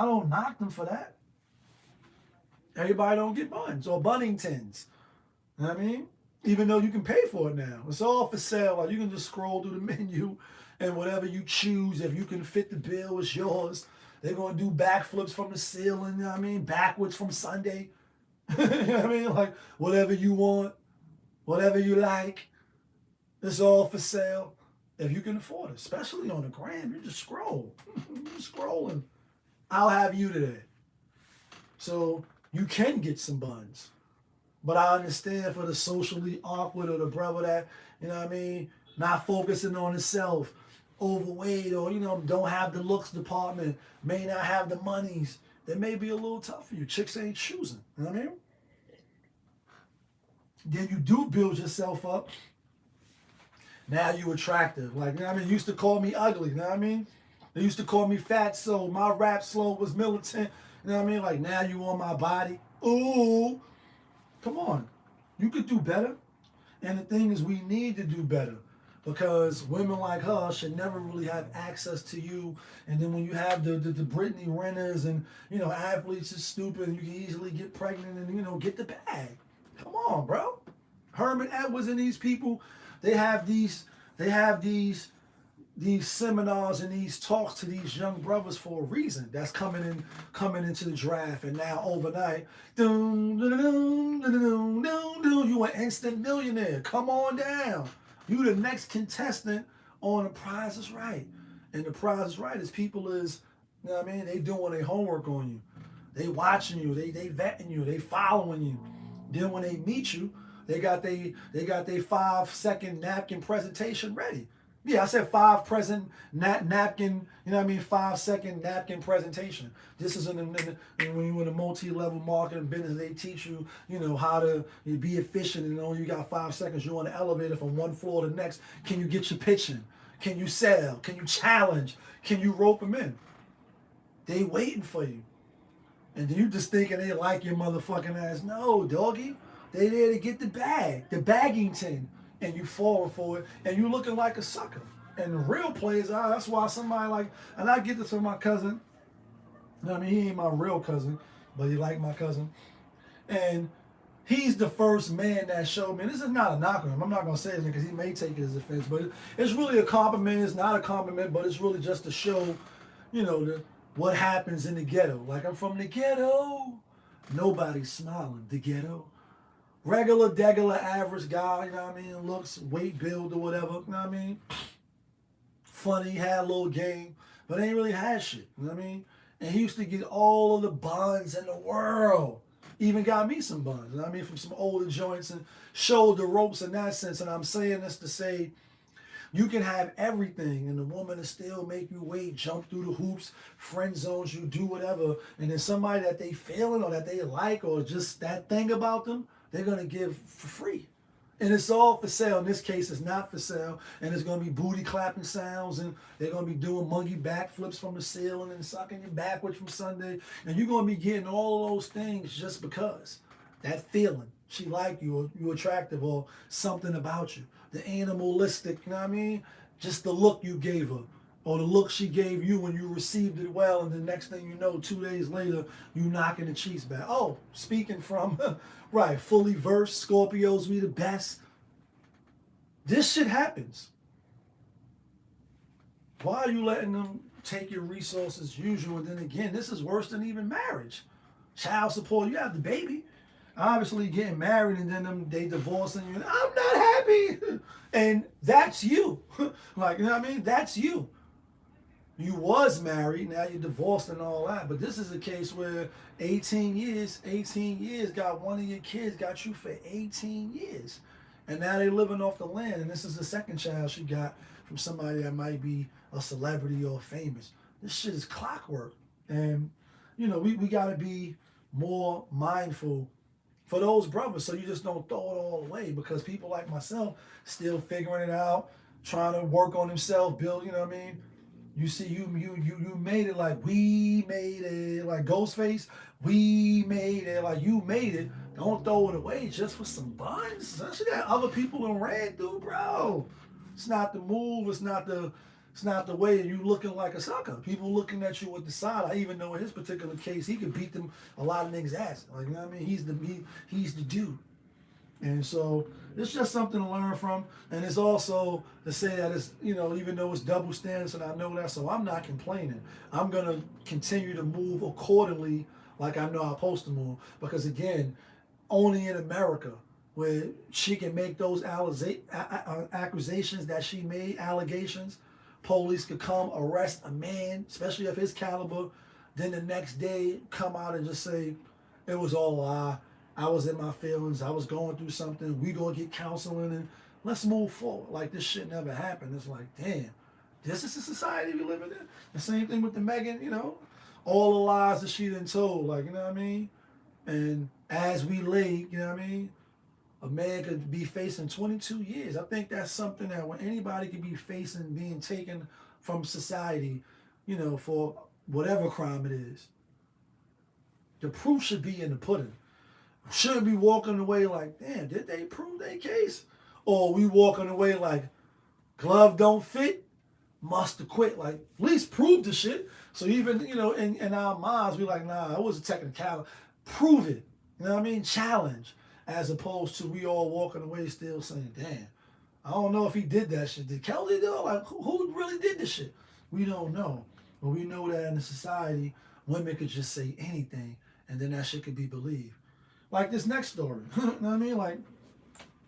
don't knock them for that. Everybody don't get buns or Bunningtons. You know what I mean? Even though you can pay for it now. It's all for sale. Like, you can just scroll through the menu and whatever you choose, if you can fit the bill, it's yours. They're going to do backflips from the ceiling, you know what I mean? Backwards from Sunday. You know what I mean? Like, whatever you want, whatever you like, it's all for sale. If you can afford it, especially on the gram, you just scroll. You're scrolling. I'll have you today. So you can get some buns. But I understand for the socially awkward or the brother that, you know what I mean, not focusing on himself, overweight, or, you know, don't have the looks department, may not have the monies. It may be a little tough for you. Chicks ain't choosing. You know what I mean? Then you do build yourself up. Now you attractive. Like, you know what I mean? Used to call me ugly. You know what I mean? They used to call me fat, so my rap slow was militant. You know what I mean? Like, now you on my body. Ooh. Come on. You could do better. And the thing is, we need to do better. Because women like her should never really have access to you. And then when you have the Brittany Renners and, you know, athletes is stupid and you can easily get pregnant and, you know, get the bag. Come on, bro. Herman Edwards and these people, they have these seminars and these talks to these young brothers for a reason. That's coming into the draft, and now overnight, you an instant millionaire. Come on down. You the next contestant on The Prize is Right. And The Prize is Right is people is, you know what I mean, they doing their homework on you. They watching you, they vetting you, they following you. Then when they meet you, they got they 5-second napkin presentation ready. Yeah, I said napkin, you know what I mean, 5-second napkin presentation. This is when you're in a multi-level marketing business, they teach you, you know, how to be efficient, and you got 5 seconds. You're on the elevator from one floor to the next. Can you get your pitch in? Can you sell? Can you challenge? Can you rope them in? They waiting for you. And then you just thinking they like your motherfucking ass. No, doggy. They there to get the bag, the baggington. And you falling for it, and you looking like a sucker. And the real players are, that's why somebody like, and I get this from my cousin. You know what I mean? He ain't my real cousin, but he like my cousin. And he's the first man that showed me, and this is not a knock on him. I'm not going to say this because he may take it as offense, but it's really a compliment. It's not a compliment, but it's really just to show, you know, what happens in the ghetto. Like, I'm from the ghetto. Nobody's smiling. The ghetto. regular, degular, average guy, you know what I mean? Looks, weight, build, or whatever, you know what I mean? Funny, had a little game, but ain't really had shit, you know what I mean? And he used to get all of the buns in the world. Even got me some buns, you know what I mean? From some older joints and showed the ropes in that sense. And I'm saying this to say, you can have everything, and the woman will still make you wait, jump through the hoops, friend zones you, do whatever. And then somebody that they feeling or that they like or just that thing about them, they're gonna give for free. And it's all for sale. In this case, it's not for sale. And it's gonna be booty clapping sounds, and they're gonna be doing monkey backflips from the ceiling and sucking you backwards from Sunday. And you're gonna be getting all of those things just because that feeling. She like you, or you attractive, or something about you. The animalistic, you know what I mean? Just the look you gave her, or the look she gave you when you received it well, and the next thing you know, 2 days later, you knocking the cheeks back. Oh, speaking from, right, fully versed, Scorpios, we the best. This shit happens. Why are you letting them take your resources, usual? And then again, this is worse than even marriage. Child support, you have the baby. Obviously getting married and then they divorce and you, I'm not happy. And that's you. Like, you know what I mean? That's you. You was married, now you're divorced and all that. But this is a case where 18 years got one of your kids, got you for 18 years. And now they're living off the land. And this is the second child she got from somebody that might be a celebrity or famous. This shit is clockwork. And, you know, we got to be more mindful for those brothers, so you just don't throw it all away, because people like myself still figuring it out, trying to work on himself, build, you know what I mean? You see, you made it, like we made it, like Ghostface, we made it, like you made it. Don't throw it away just for some buns, especially that other people in ran through, bro. It's not the move, it's not the way you looking like a sucker. People looking at you with the side. I even know in his particular case, he could beat them a lot of niggas' ass. Like, you know what I mean? He's the dude. And so it's just something to learn from. And it's also to say that it's, you know, even though it's double standards, and I know that, so I'm not complaining. I'm gonna continue to move accordingly, like I know I'm supposed to move. Because again, only in America where she can make those accusations that she made, allegations. Police could come arrest a man, especially of his caliber, then the next day come out and just say, it was all a lie. I was in my feelings. I was going through something. We gonna get counseling and let's move forward. Like this shit never happened. It's like, damn, this is the society we live in. The same thing with the Megan, you know, all the lies that she done told, like, you know what I mean? And as we lay, you know what I mean? A man could be facing 22 years. I think that's something that when anybody could be facing being taken from society, you know, for whatever crime it is, the proof should be in the pudding. Shouldn't be walking away like, damn, did they prove their case? Or we walking away like, glove don't fit, must have quit. Like, at least prove the shit. So even, you know, in our minds, we like, nah, it was a technicality. Prove it. You know what I mean? Challenge. As opposed to we all walking away still saying, damn, I don't know if he did that shit. Did Kelly do it? Like, who really did this shit? We don't know. But we know that in the society, women could just say anything and then that shit could be believed. Like this next story. You know what I mean? Like,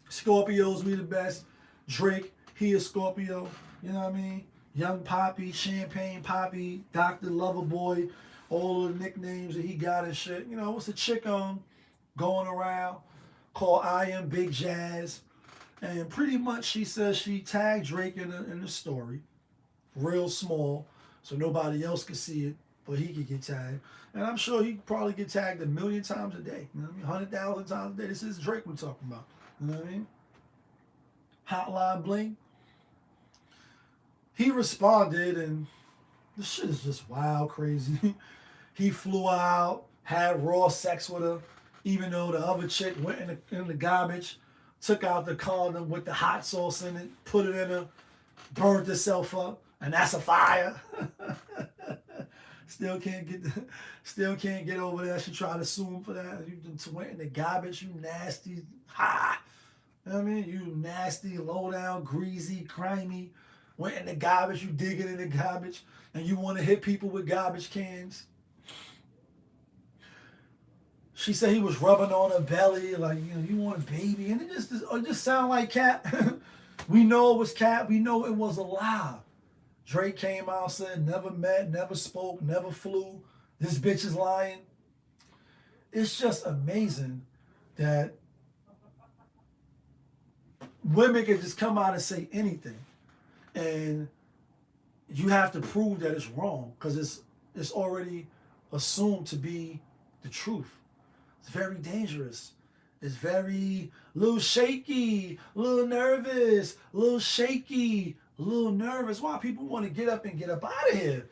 Scorpios, we the best. Drake, he a Scorpio. You know what I mean? Young Poppy, Champagne Poppy, Dr. Loverboy, all the nicknames that he got and shit. You know, what's a chick going around called I Am Big Jazz. And pretty much she says she tagged Drake in the story, real small, so nobody else could see it, but he could get tagged. And I'm sure he probably get tagged 1,000,000 times a day. You know what I mean? 100,000 times a day. This is Drake we're talking about. You know what I mean? Hotline Bling. He responded, and this shit is just wild, crazy. He flew out, had raw sex with her, even though the other chick went in the garbage, took out the condom with the hot sauce in it, put it in her, burned herself up, and that's a fire. Still can't get over that. She tried to sue him for that. You went in the garbage, you nasty, ha. You know what I mean? You nasty, low down, greasy, crimey. Went in the garbage, you digging in the garbage, and you want to hit people with garbage cans. She said he was rubbing on her belly, like, you want a baby, and it just sounded like cat. We know it was cat. We know it was a lie. Drake came out, said never met, never spoke, never flew. This bitch is lying. It's just amazing that women can just come out and say anything, and you have to prove that it's wrong because it's already assumed to be the truth. It's very dangerous. It's very little shaky, little nervous, little shaky, little nervous. Why people want to get up and get up out of here?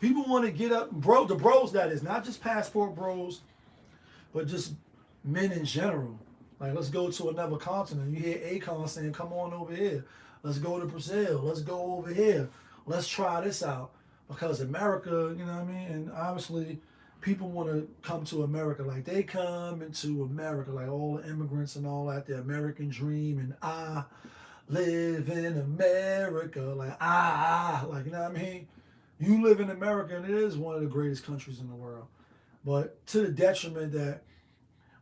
People want to get up, bro. The bros, that is, not just passport bros, but just men in general. Like, let's go to another continent. You hear Akon saying, "Come on over here. Let's go to Brazil. Let's go over here. Let's try this out." Because America, you know what I mean? And obviously, people want to come to America. Like, they come into America, like all the immigrants and all that, the American dream, and I live in America. Like, like, you know what I mean? You live in America, and it is one of the greatest countries in the world. But to the detriment that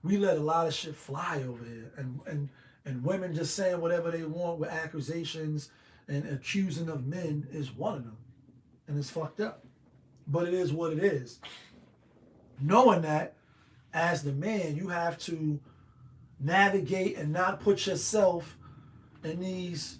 we let a lot of shit fly over here, and women just saying whatever they want with accusations and accusing of men is one of them, and it's fucked up. But it is what it is. Knowing that, as the man, you have to navigate and not put yourself in these,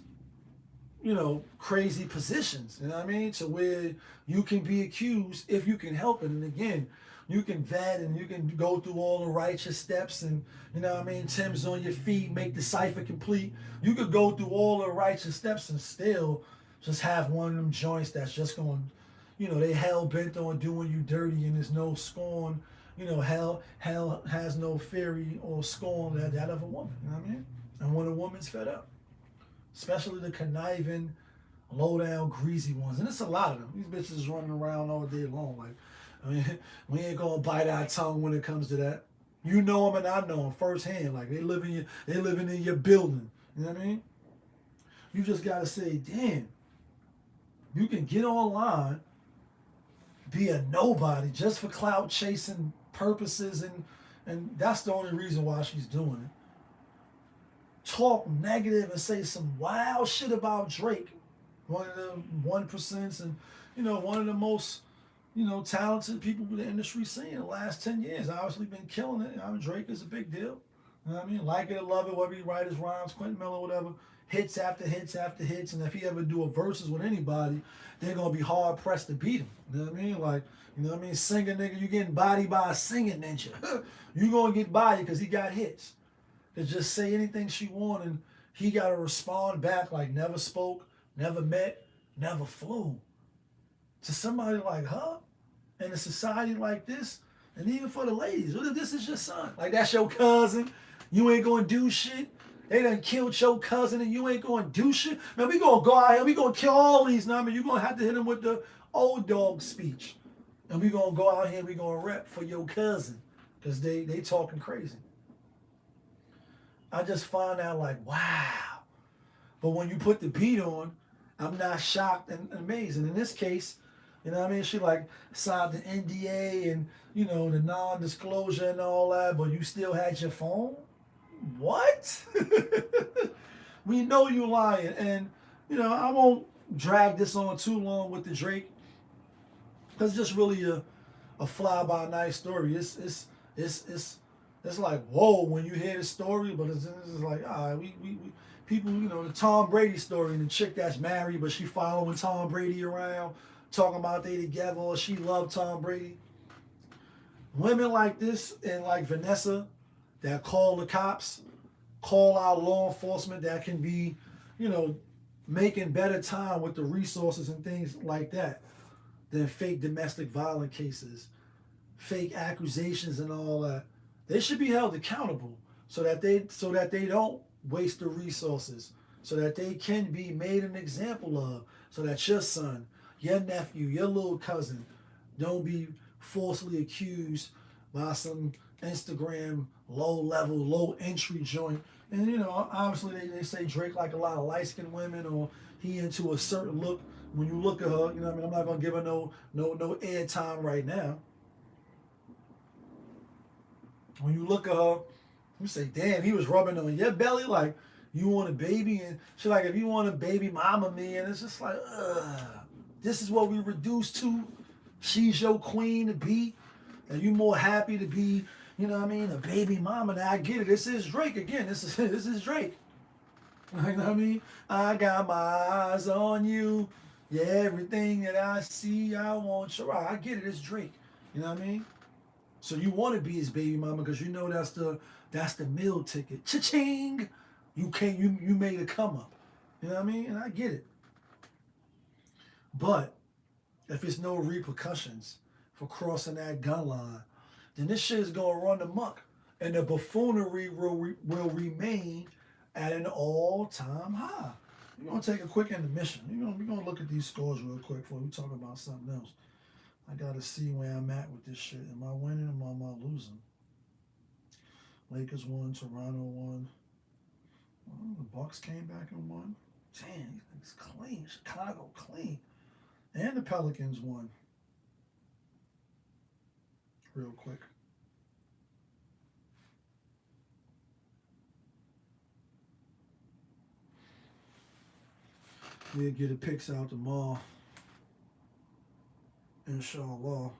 crazy positions. You know what I mean? To where you can be accused if you can help it. And again, you can vet and you can go through all the righteous steps and, you know what I mean, Tim's on your feet, make the cipher complete. You could go through all the righteous steps and still just have one of them joints that's just going, they hell bent on doing you dirty, and there's no scorn. Hell has no fury or scorn that of a woman. You know what I mean? And when a woman's fed up, especially the conniving, low down, greasy ones, and it's a lot of them. These bitches running around all day long. Like, I mean, we ain't gonna bite our tongue when it comes to that. You know them and I know them firsthand. Like, they living in your building. You know what I mean? You just gotta say, damn, you can get online, be a nobody just for clout chasing purposes, and that's the only reason why she's doing it. Talk negative and say some wild shit about Drake, one of the 1%, and one of the most talented people in the industry scene in the last 10 years. Obviously been killing it. Drake is a big deal. You know what I mean? Like it or love it, whether he write his rhymes, Quentin Miller, whatever, hits after hits after hits, and if he ever do a verses with anybody, they're gonna be hard pressed to beat him. You know what I mean? Like, singer nigga, you getting bodied by a singing ninja. You gonna get bodied because he got hits. To just say anything she want, and he gotta respond back like never spoke, never met, never flew. To somebody like her, in a society like this, and even for the ladies, what if this is your son? Like, that's your cousin, you ain't gonna do shit. They done killed your cousin and you ain't gonna do shit. Man, we gonna go out here, we gonna kill all these numbers. You gonna have to hit them with the old dog speech. And we gonna go out here and we gonna rep for your cousin. Because they talking crazy. I just find out like, wow. But when you put the beat on, I'm not shocked and amazed. And in this case, you know what I mean? She like signed the NDA and, the non-disclosure and all that, but you still had your phone? What? We know you lying. And, I won't drag this on too long with the Drake. It's just really a fly-by-night story. It's like, whoa, when you hear the story, but it's like, all right, we people, the Tom Brady story, and the chick that's married, but she following Tom Brady around, talking about they together, or she loved Tom Brady. Women like this, and like Vanessa, that call the cops, call out law enforcement, that can be, making better time with the resources and things like that than fake domestic violence cases, fake accusations and all that. They should be held accountable so that they don't waste the resources, so that they can be made an example of, so that your son, your nephew, your little cousin don't be falsely accused by some Instagram low-level, low-entry joint. And, obviously they say Drake like a lot of light-skinned women, or he into a certain look. When you look at her, I'm not going to give her no airtime right now. When you look at her, you say, damn, he was rubbing on your belly like you want a baby. And she like, if you want a baby, mama me. And it's just like, ugh. This is what we reduced to. She's your queen to be. And you more happy to be, you know what I mean, a baby mama. Now I get it. This is Drake again. This is Drake. You know what I mean? I got my eyes on you. Yeah, everything that I see, I want you. I get it. It's Drake. You know what I mean? So you want to be his baby mama because you know that's the meal ticket. Cha-ching! You made a come up. You know what I mean? And I get it. But if it's no repercussions for crossing that gun line, then this shit is gonna run amok, and the buffoonery will remain at an all-time high. We're gonna take a quick intermission. We're gonna look at these scores real quick before we talk about something else. I gotta see where I'm at with this shit. Am I winning or am I losing? Lakers won, Toronto won. Oh, the Bucks came back and won. Damn, it's clean. Chicago clean. And the Pelicans won. Real quick. We'll get the picks out tomorrow. Inshallah.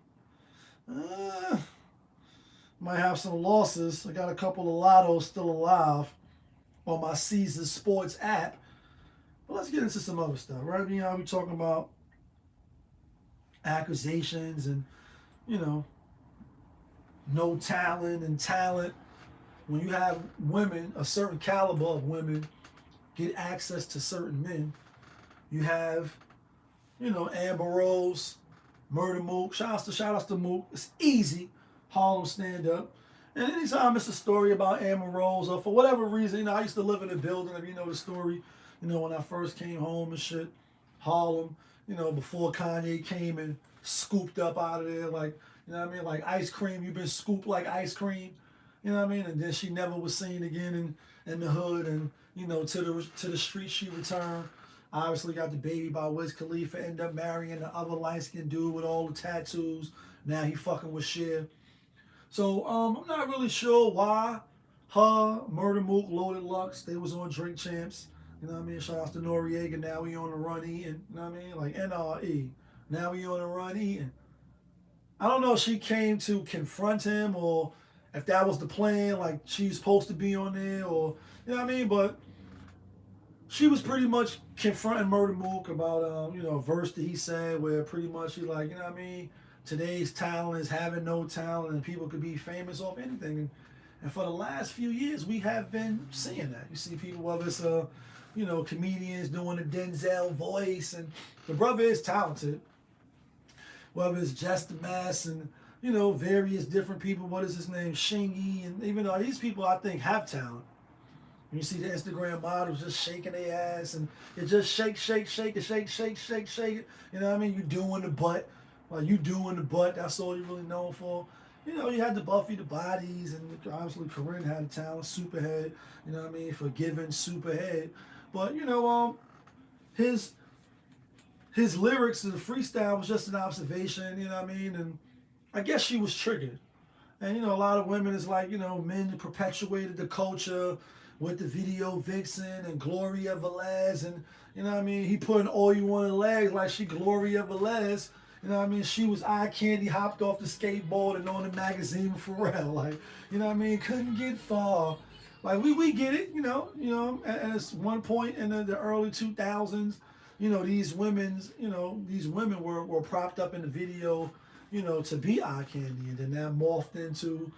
Might have some losses. I got a couple of lottos still alive on my Caesar Sports app. But let's get into some other stuff, right? You know, we talking about accusations and, no talent and talent. When you have women, a certain caliber of women, get access to certain men, you have, Amber Rose, Murder Mook. Shout outs to Mook. It's easy. Harlem stand up. And anytime it's a story about Amber Rose, or for whatever reason, I used to live in a building, if you know the story, when I first came home and shit, Harlem, before Kanye came and scooped up out of there, like, like ice cream, you've been scooped like ice cream, and then she never was seen again in the hood, and, to the street she returned. Obviously got the baby by Wiz Khalifa, ended up marrying the other light-skinned dude with all the tattoos. Now he fucking with Cher. So I'm not really sure why her, Murder Mook, Loaded Lux, they was on Drink Champs. You know what I mean? Shout out to Noriega. Now we on the run eating. You know what I mean? Like NRE. Now we on the run eating. I don't know if she came to confront him or if that was the plan, like she's supposed to be on there, or you know what I mean? But she was pretty much confronting Murder Mook about a verse that he said where pretty much he like, today's talent is having no talent and people could be famous off anything. And for the last few years we have been seeing that. You see people, whether it's comedians doing the Denzel voice, and the brother is talented. Whether it's Just the Mass and various different people, what is his name? Shingy, and even though these people I think have talent. You see the Instagram models just shaking their ass, and it just shake it. You know what I mean? You doing the butt. Like you doing the butt. That's all you're really known for. You had the Buffy the Bodies, and obviously Corinne had a talent, Superhead. You know what I mean? Forgiving Superhead. But his lyrics and the freestyle was just an observation. You know what I mean? And I guess she was triggered. And a lot of women is like men perpetuated the culture with the video vixen and Gloria Velez, and he putting all you want in legs like she Gloria Velez. She was eye candy, hopped off the skateboard and on the magazine with Pharrell. Like, couldn't get far. Like we get it, at one point in the early 2000s, these women were propped up in the video, to be eye candy, and then that morphed into,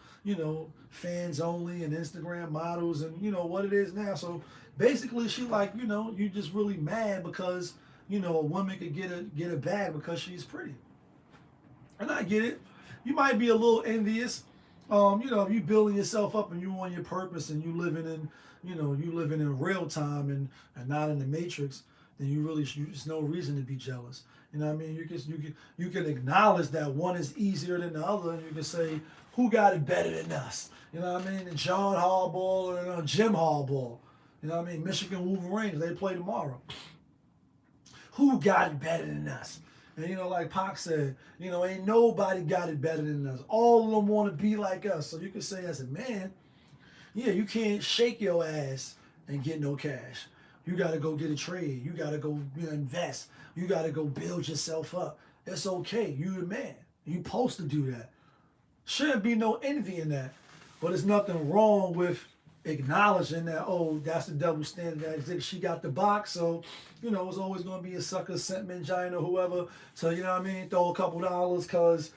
fans only and Instagram models and what it is now. So basically she like, you just really mad because, a woman could get a bag because she's pretty. And I get it. You might be a little envious. If you building yourself up and you on your purpose and you living in real time and not in the matrix, then there's no reason to be jealous. You know what I mean? You can acknowledge that one is easier than the other, and you can say, who got it better than us? You know what I mean? And John Harbaugh or Jim Harbaugh. You know what I mean? Michigan Wolverines, they play tomorrow. Who got it better than us? And like Pac said, ain't nobody got it better than us. All of them want to be like us. So you can say as a man, yeah, you can't shake your ass and get no cash. You got to go get a trade. You got to go invest. You got to go build yourself up. It's okay. You a man. You supposed to do that. Shouldn't be no envy in that. But there's nothing wrong with acknowledging that, oh, that's the double standard that exists. She got the box, so, it's always going to be a sucker, sentiment, giant, or whoever. So, throw a couple dollars because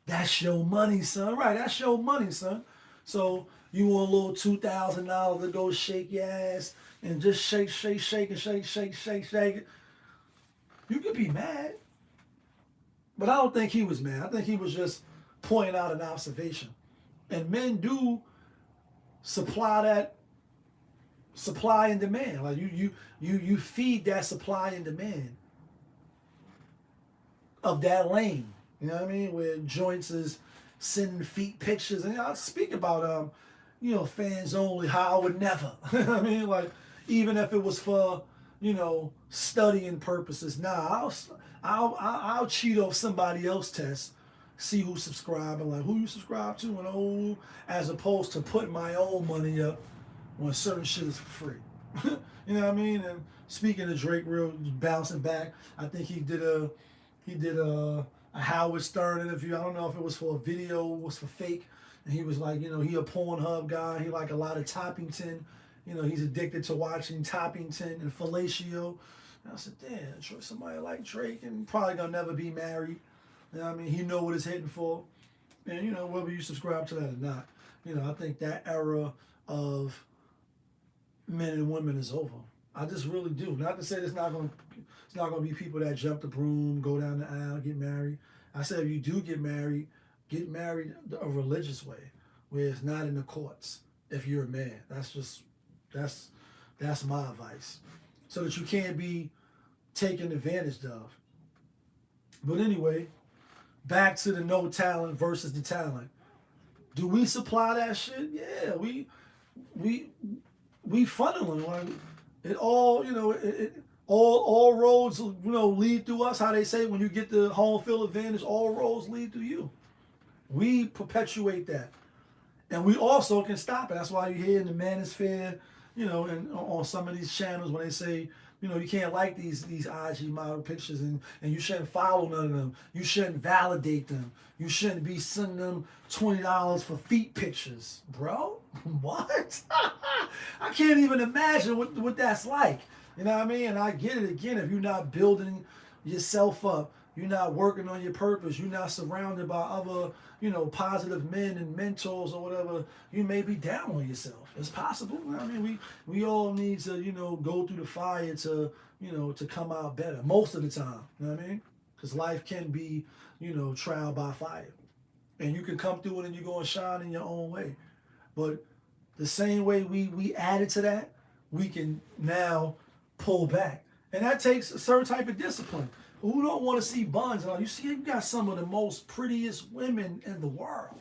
that's your money, son. Right, that's your money, son. So, you want a little $2,000 to go shake your ass and just shake, shake, shake, and shake, shake, shake, shake it. You could be mad. But I don't think he was mad. I think he was just pointing out an observation. And men do supply and demand. Like you feed that supply and demand of that lane. You know what I mean? Where joints is sending feet pictures. And I speak about fans only, how I would never. You know what I mean? Like, even if it was for, studying purposes. Nah, I'll cheat off somebody else's test, see who subscribe, and like who you subscribe to, and as opposed to putting my own money up when certain shit is for free. You know what I mean? And speaking of Drake, real bouncing back, I think he did a Howard Stern interview. I don't know if it was for a video, it was for fake, and he was like, he a Pornhub guy. He like a lot of Toppington. He's addicted to watching Toppington and fellatio. And I said, damn, somebody like Drake and probably gonna never be married. You know what I mean? He know what it's hitting for. And, whether you subscribe to that or not, I think that era of men and women is over. I just really do. Not to say it's not gonna be people that jump the broom, go down the aisle, get married. I said if you do get married a religious way, where it's not in the courts. If you're a man, that's my advice, so that you can't be taken advantage of. But anyway, back to the no talent versus the talent. Do we supply that shit? Yeah, we funneling. Like, it all, all roads, lead through us. How they say when you get the home field advantage, all roads lead through you. We perpetuate that, and we also can stop it. That's why you hear in the manosphere, and on some of these channels when they say, you can't like these IG model pictures, and you shouldn't follow none of them. You shouldn't validate them. You shouldn't be sending them $20 for feet pictures, bro. What? I can't even imagine what that's like. You know what I mean? And I get it again. If you're not building yourself up, you're not working on your purpose, you're not surrounded by other, positive men and mentors or whatever, you may be down on yourself. It's possible. I mean, we all need to, go through the fire to, to come out better most of the time. You know what I mean? Because life can be, trial by fire. And you can come through it and you're going to shine in your own way. But the same way we added to that, we can now pull back. And that takes a certain type of discipline. Who don't want to see buns? You see, you got some of the most prettiest women in the world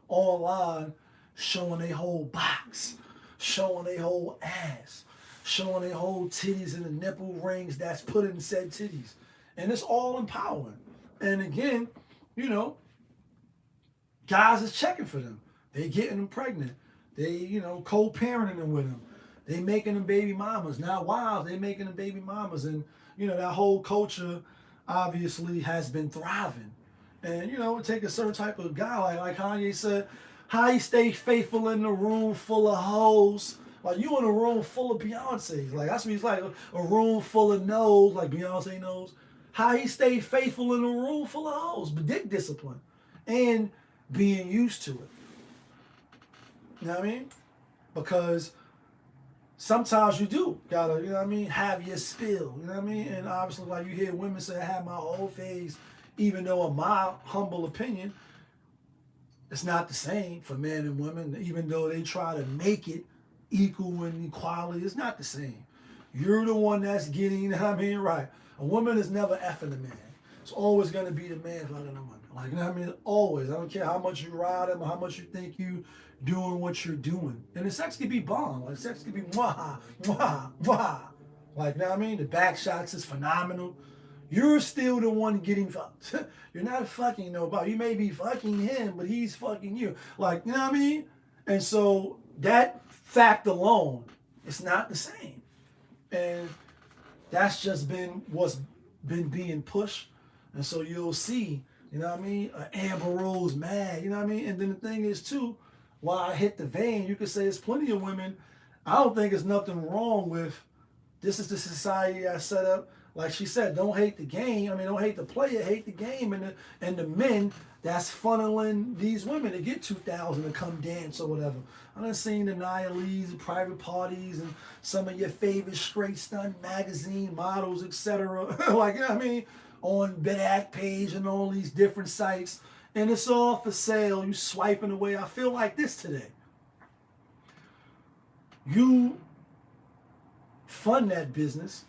online showing their whole box, showing their whole ass, showing their whole titties and the nipple rings that's put in said titties. And it's all empowering. And again, guys is checking for them. They getting them pregnant. They, co-parenting them with them. They making them baby mamas. Now, wives, they making them baby mamas. And, that whole culture obviously has been thriving. And, it take a certain type of guy, like Kanye said, how you stay faithful in a room full of hoes. Like, you in a room full of Beyonce. Like, that's what he's like, a room full of no's, like Beyonce knows. How he stayed faithful in a room full of hoes. But dick discipline. And being used to it. You know what I mean? Because sometimes you do gotta, have your spill. You know what I mean? And obviously, like you hear women say, I have my whole phase, even though in my humble opinion, it's not the same for men and women, even though they try to make it equal and equality, it's not the same. You're the one that's getting, right. A woman is never effing a man. It's always gonna be the man fucking a woman. Like, always. I don't care how much you ride him or how much you think you doing what you're doing. And the sex could be bomb. Like, sex could be mwah, mwah, mwah. Like, the back shots is phenomenal. You're still the one getting fucked. You're not fucking nobody. You may be fucking him, but he's fucking you. Like, you know what I mean? And so that fact alone, it's not the same. And that's just been what's been being pushed. And so you'll see, you know what I mean? Amber Rose mad, you know what I mean? And then the thing is, too, while I hit the vein, you could say there's plenty of women. I don't think there's nothing wrong with this is the society I set up. Like she said, don't hate the game. I mean, don't hate the player, hate the game, and the men that's funneling these women to get 2,000 to come dance or whatever. I done seen the Nia Lees and private parties and some of your favorite straight stunt magazine models, etc. Like, you know what I mean, on BouT page and all these different sites, and it's all for sale. You swiping away. I feel like this today. You fund that business.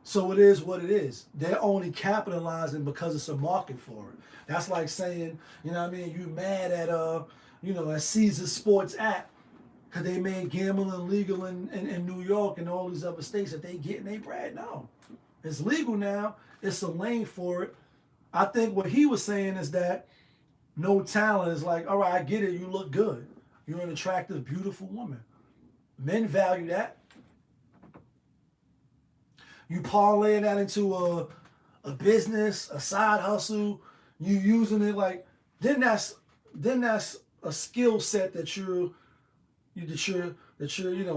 So it is what it is. They're only capitalizing because it's a market for it. That's like saying, you know what I mean, you mad at at Caesar Sports app because they made gambling legal in New York and all these other states that they getting their bread. No. It's legal now. It's a lane for it. I think what he was saying is that no talent is like, all right, I get it, you look good. You're an attractive, beautiful woman. Men value that. You parlay that into a business, a side hustle. You using it like then that's a skill set that you're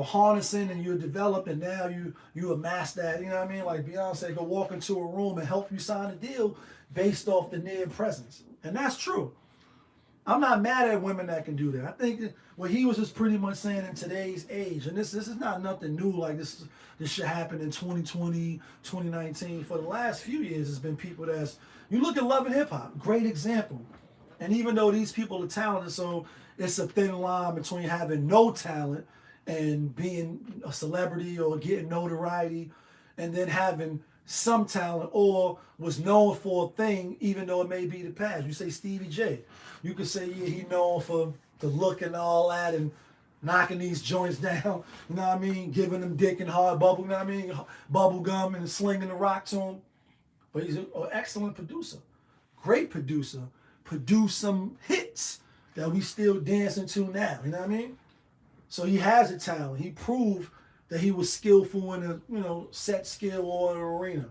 harnessing and you're developing. Now you amass that. You know what I mean? Like Beyonce could walk into a room and help you sign a deal based off the near presence, and that's true. I'm not mad at women that can do that. I think what he was just pretty much saying in today's age, and this is not nothing new, like this shit happened in 2020, 2019. For the last few years, there's been people you look at Love and Hip Hop, great example. And even though these people are talented, so it's a thin line between having no talent and being a celebrity or getting notoriety, and then having some talent or was known for a thing, even though it may be the past. You say Stevie J. You could say, yeah, he known for the look and all that and knocking these joints down, you know what I mean? Giving them dick and hard bubble, you know what I mean? Bubble gum and slinging the rock to him. But he's an excellent producer. Great producer. Produced some hits that we still dancing to now, you know what I mean? So he has a talent. He proved that he was skillful in a set skill or an arena.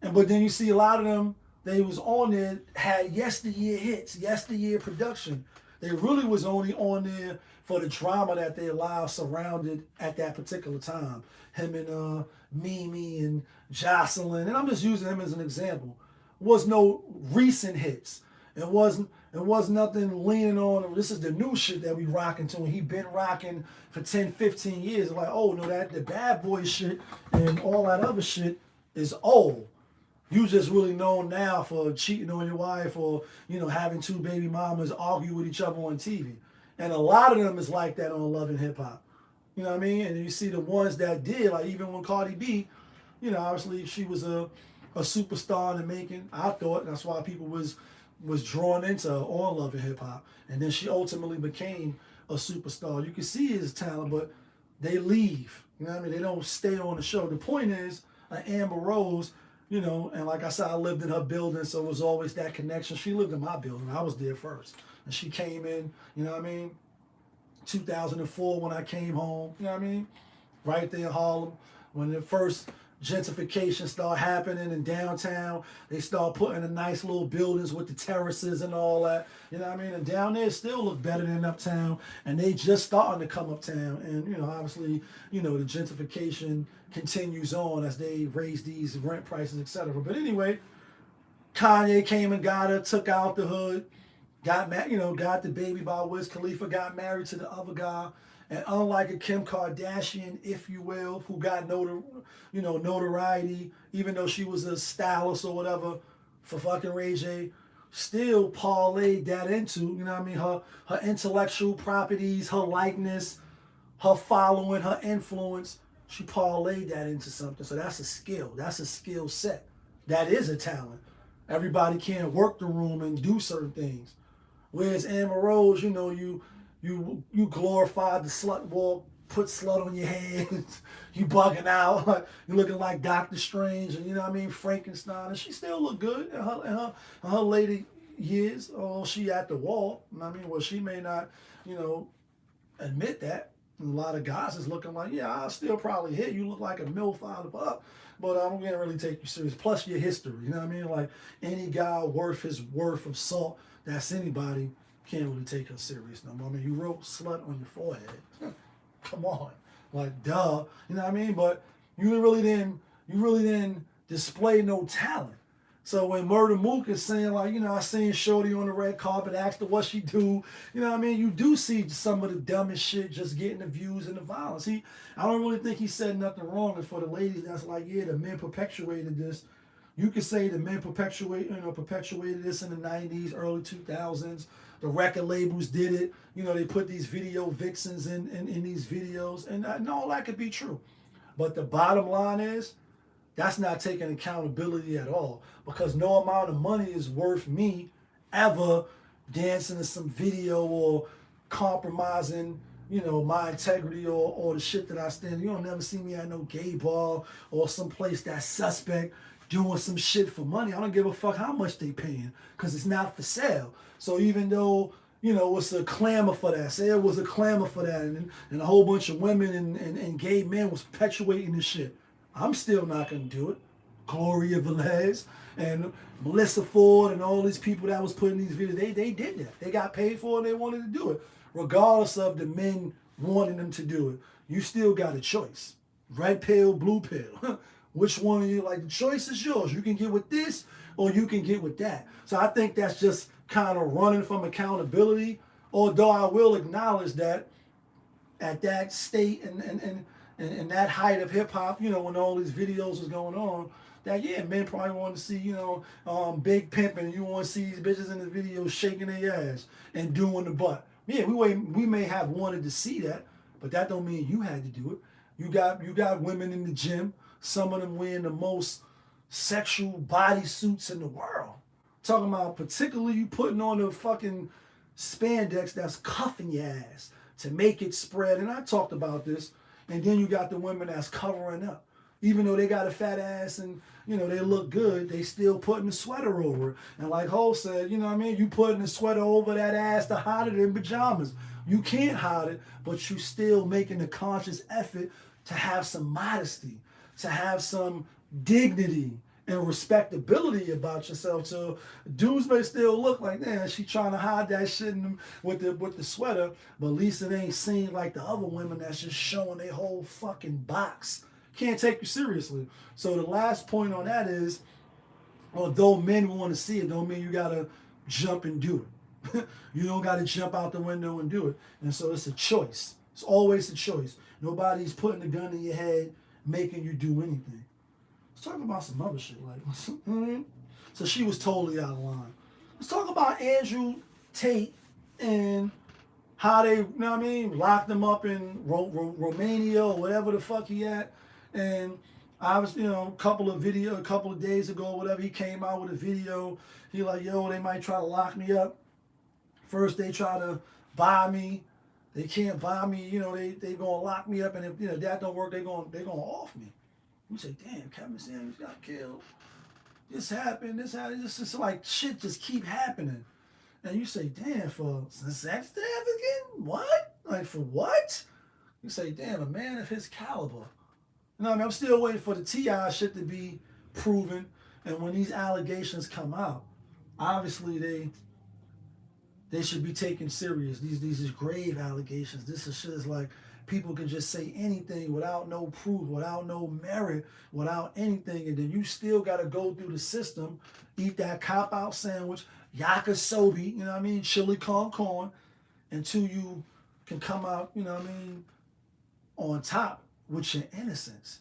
But then you see a lot of them, they was on there, had yesteryear hits, yesteryear production. They really was only on there for the drama that they allowed surrounded at that particular time. Him and Mimi and Jocelyn, and I'm just using him as an example. Was no recent hits. It wasn't nothing leaning on, this is the new shit that we rocking to, and he been rocking for 10, 15 years. Like, oh, no, that the bad boy shit and all that other shit is old. You just really known now for cheating on your wife or, having two baby mamas argue with each other on TV. And a lot of them is like that on Love and Hip Hop. You know what I mean? And you see the ones that did, like even when Cardi B, obviously she was a superstar in the making. I thought that's why people was drawn into her on Love and Hip Hop. And then she ultimately became a superstar. You can see his talent, but they leave. You know what I mean? They don't stay on the show. The point is, Amber Rose, and like I said, I lived in her building, so it was always that connection. She lived in my building. I was there first. And she came in, 2004 when I came home, right there in Harlem. When the first gentrification started happening in downtown, they started putting in nice little buildings with the terraces and all that. And down there still look better than uptown, and they just starting to come uptown. And obviously, the gentrification continues on as they raise these rent prices, etc. But anyway, Kanye came and got her, took out the hood, got the baby by Wiz Khalifa, got married to the other guy. And unlike a Kim Kardashian, if you will, who got notoriety, even though she was a stylist or whatever for fucking Ray J, still parlayed that into, her intellectual properties, her likeness, her following, her influence. She parlayed that into something. So that's a skill. That's a skill set. That is a talent. Everybody can't work the room and do certain things. Whereas Amber Rose, you glorified the slut walk, put slut on your head. You bugging out. Like, you looking like Doctor Strange and, you know what I mean, Frankenstein. And she still look good in her later years. Oh, she at the wall. You know what I mean? Well, she may not, you know, admit that. And a lot of guys is looking like, yeah, I'll still probably hit you. Look like a MILF out of up. But I'm going to really take you serious. Plus your history. You know what I mean? Like, any guy worth his worth of salt, that's anybody, can't really take her serious no more. I mean, you wrote slut on your forehead. Come on. Like, duh. You know what I mean? But you really didn't display no talent. So when Murder Mook is saying, like, you know, I seen Shorty on the red carpet, asked her what she do, you know what I mean? You do see some of the dumbest shit just getting the views and the violence. I don't really think he said nothing wrong. And for the ladies that's like, yeah, the men perpetuated this. You could say the men perpetuated this in the 90s, early 2000s. The record labels did it. You know, they put these video vixens in these videos. And all that could be true. But the bottom line is, that's not taking accountability at all, because no amount of money is worth me ever dancing in some video or compromising, you know, my integrity or the shit that I stand. You don't never see me at no gay bar or some place that's suspect doing some shit for money. I don't give a fuck how much they paying, because it's not for sale. So even though, you know, it's a clamor for that. Say it was a clamor for that, and a whole bunch of women and gay men was perpetuating this shit, I'm still not going to do it. Gloria Velez and Melissa Ford and all these people that was putting these videos, they did that. They got paid for it and they wanted to do it. Regardless of the men wanting them to do it, you still got a choice. Red pill, blue pill. Which one are you? Like, the choice is yours. You can get with this or you can get with that. So I think that's just kind of running from accountability. Although I will acknowledge that at that state and that height of hip hop, you know, when all these videos was going on, that, yeah, men probably want to see, you know, Big Pimp, and you want to see these bitches in the videos shaking their ass and doing the butt. Yeah, we may have wanted to see that, but that don't mean you had to do it. You got women in the gym, some of them wearing the most sexual bodysuits in the world. Talking about particularly you putting on the fucking spandex that's cuffing your ass to make it spread. And I talked about this. And then you got the women that's covering up. Even though they got a fat ass and, you know, they look good, they still putting a sweater over it. And like Ho said, you know what I mean? You putting a sweater over that ass to hide it in pajamas. You can't hide it, but you still making a conscious effort to have some modesty, to have some dignity and respectability about yourself. So dudes may still look like, man, she trying to hide that shit with the sweater, but at least it ain't seen like the other women that's just showing their whole fucking box. Can't take you seriously. So the last point on that is, although men want to see it, don't mean you gotta jump and do it. You don't gotta jump out the window and do it. And so it's a choice. It's always a choice. Nobody's putting a gun in your head, making you do anything. Let's talk about some other shit. Like, so she was totally out of line. Let's talk about Andrew Tate and how they, you know what I mean, locked him up in Romania or whatever the fuck he at. And I was, you know, a couple of days ago, whatever, he came out with a video. He like, yo, they might try to lock me up. First they try to buy me. They can't buy me. You know, they gonna lock me up, and if, you know, that don't work, they gonna off me. You say, damn, Kevin Samuels got killed. This happened. This is like shit just keep happening. And you say, damn, for sex trafficking? What? Like, for what? You say, damn, a man of his caliber. You know what I mean? I'm still waiting for the T.I. shit to be proven. And when these allegations come out, obviously they should be taken serious. These is grave allegations. This is shit is like, people can just say anything without no proof, without no merit, without anything, and then you still got to go through the system, eat that cop-out sandwich, yakisobe, you know what I mean, chili con corn, until you can come out, you know what I mean, on top with your innocence.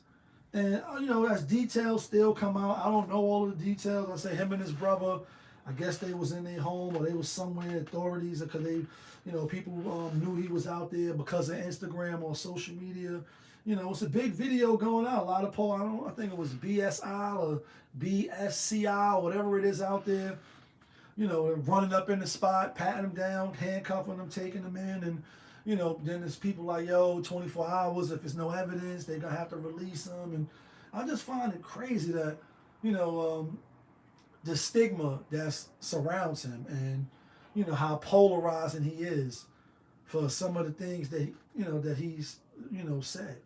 And, you know, as details still come out, I don't know all of the details. I say him and his brother, I guess they was in their home or they was somewhere, authorities, because they, you know, people knew he was out there because of Instagram or social media. You know, it's a big video going out. A lot of I think it was BSI or BSCI or whatever it is out there. you know, running up in the spot, patting them down, handcuffing them, taking them in, and you know, then there's people like, yo, 24 hours. If there's no evidence, they're gonna have to release them. And I just find it crazy that, you know, the stigma that surrounds him, and you know how polarizing he is for some of the things that you know that he's said.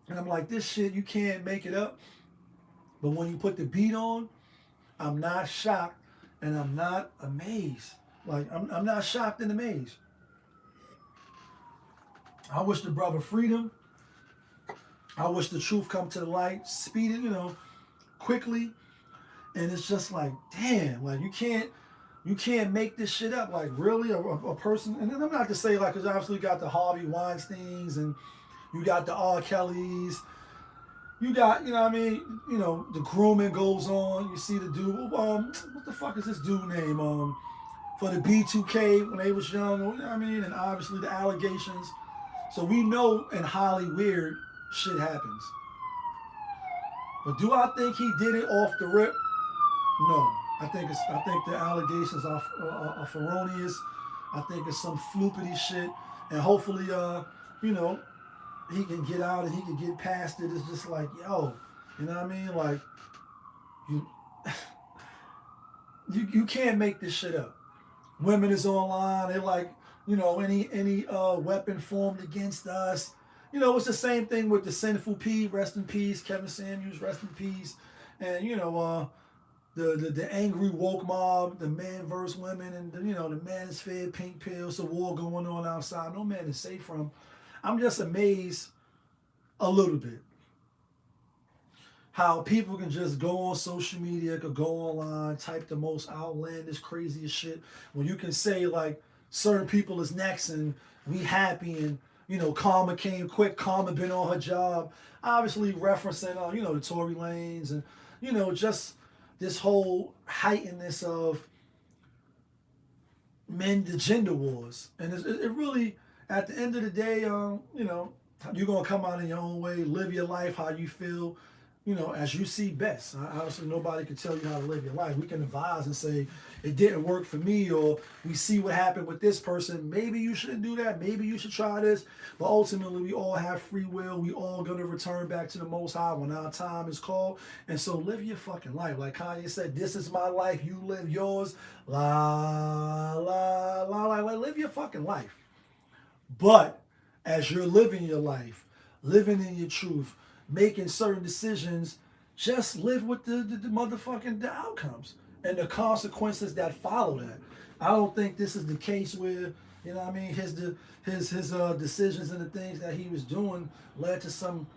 And I'm like, this shit, you can't make it up. But when you put the beat on, I'm not shocked and I'm not amazed. Like, I'm not shocked and amazed. I wish the brother freedom. I wish the truth come to the light, speed it, quickly. And it's just like, damn, like you can't make this shit up. Like, really, a person, and then I'm not to say, like, because obviously you got the Harvey Weinsteins and you got the R. Kellys. You got, you know what I mean, the grooming goes on. You see the dude, what the fuck is this dude name? For the B2K when they was young, you know what I mean? And obviously the allegations. So we know in Holly weird shit happens. But do I think he did it off the rip? No. I think the allegations are erroneous. I think it's some floopity shit. And hopefully you know, he can get out and he can get past it. It's just like, yo, you know what I mean? Like, you you can't make this shit up. Women is online. They're like, any weapon formed against us. It's the same thing with the Sinful P, rest in peace. Kevin Samuels, rest in peace. And the angry woke mob, the man versus women, and the manosphere, pink pills, the war going on outside. No man is safe from. I'm just amazed a little bit how people can just go on social media, could go online, type the most outlandish, craziest shit, when you can say like certain people is next and we happy, and Karma came quick, Karma been on her job, obviously referencing the Tory Lanes, and just this whole heightenedness of men, the gender wars, and it really, at the end of the day, you're gonna come out in your own way, live your life how you feel, as you see best. Obviously, nobody can tell you how to live your life. We can advise and say it didn't work for me, or we see what happened with this person. Maybe you shouldn't do that. Maybe you should try this. But ultimately, we all have free will. We all gonna return back to the Most High when our time is called. And so, live your fucking life. Like Kanye said, "This is my life. You live yours." La la la la. Like, live your fucking life. But as you're living your life, living in your truth, making certain decisions, just live with the motherfucking the outcomes and the consequences that follow that. I don't think this is the case where, his decisions and the things that he was doing led to some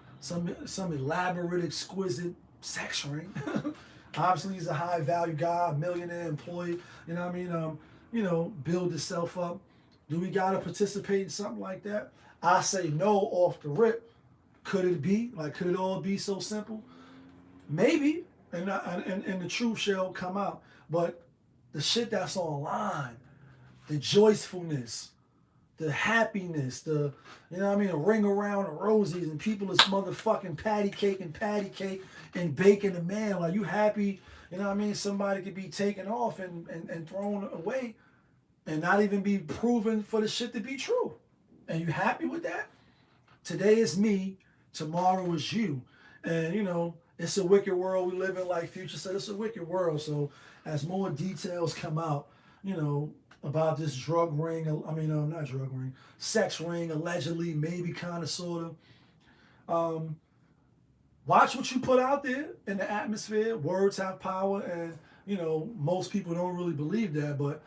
elaborate, exquisite sex ring. Obviously, he's a high value guy, a millionaire employee. Build himself up. Do we gotta participate in something like that? I say no off the rip. Could it be? Like, could it all be so simple? Maybe, and the truth shall come out. But the shit that's online, the joyfulness, the happiness, the ring around the rosies, and people is motherfucking patty cake and baking a man. Like, you happy, somebody could be taken off and thrown away and not even be proven for the shit to be true. And you happy with that? Today is me, tomorrow is you. And it's a wicked world we live in, like Future said, it's a wicked world. So as more details come out, about this drug ring, not drug ring, sex ring, allegedly, maybe kind of, sort of. Watch what you put out there in the atmosphere. Words have power, and most people don't really believe that, but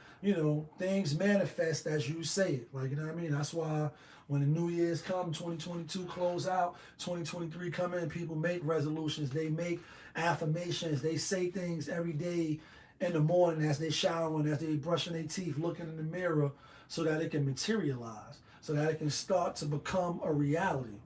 things manifest as you say it. Like, that's why when the New Year's come, 2022 close out, 2023 come in, people make resolutions, they make affirmations, they say things every day in the morning as they showering, as they brushing their teeth, looking in the mirror, so that it can materialize, so that it can start to become a reality.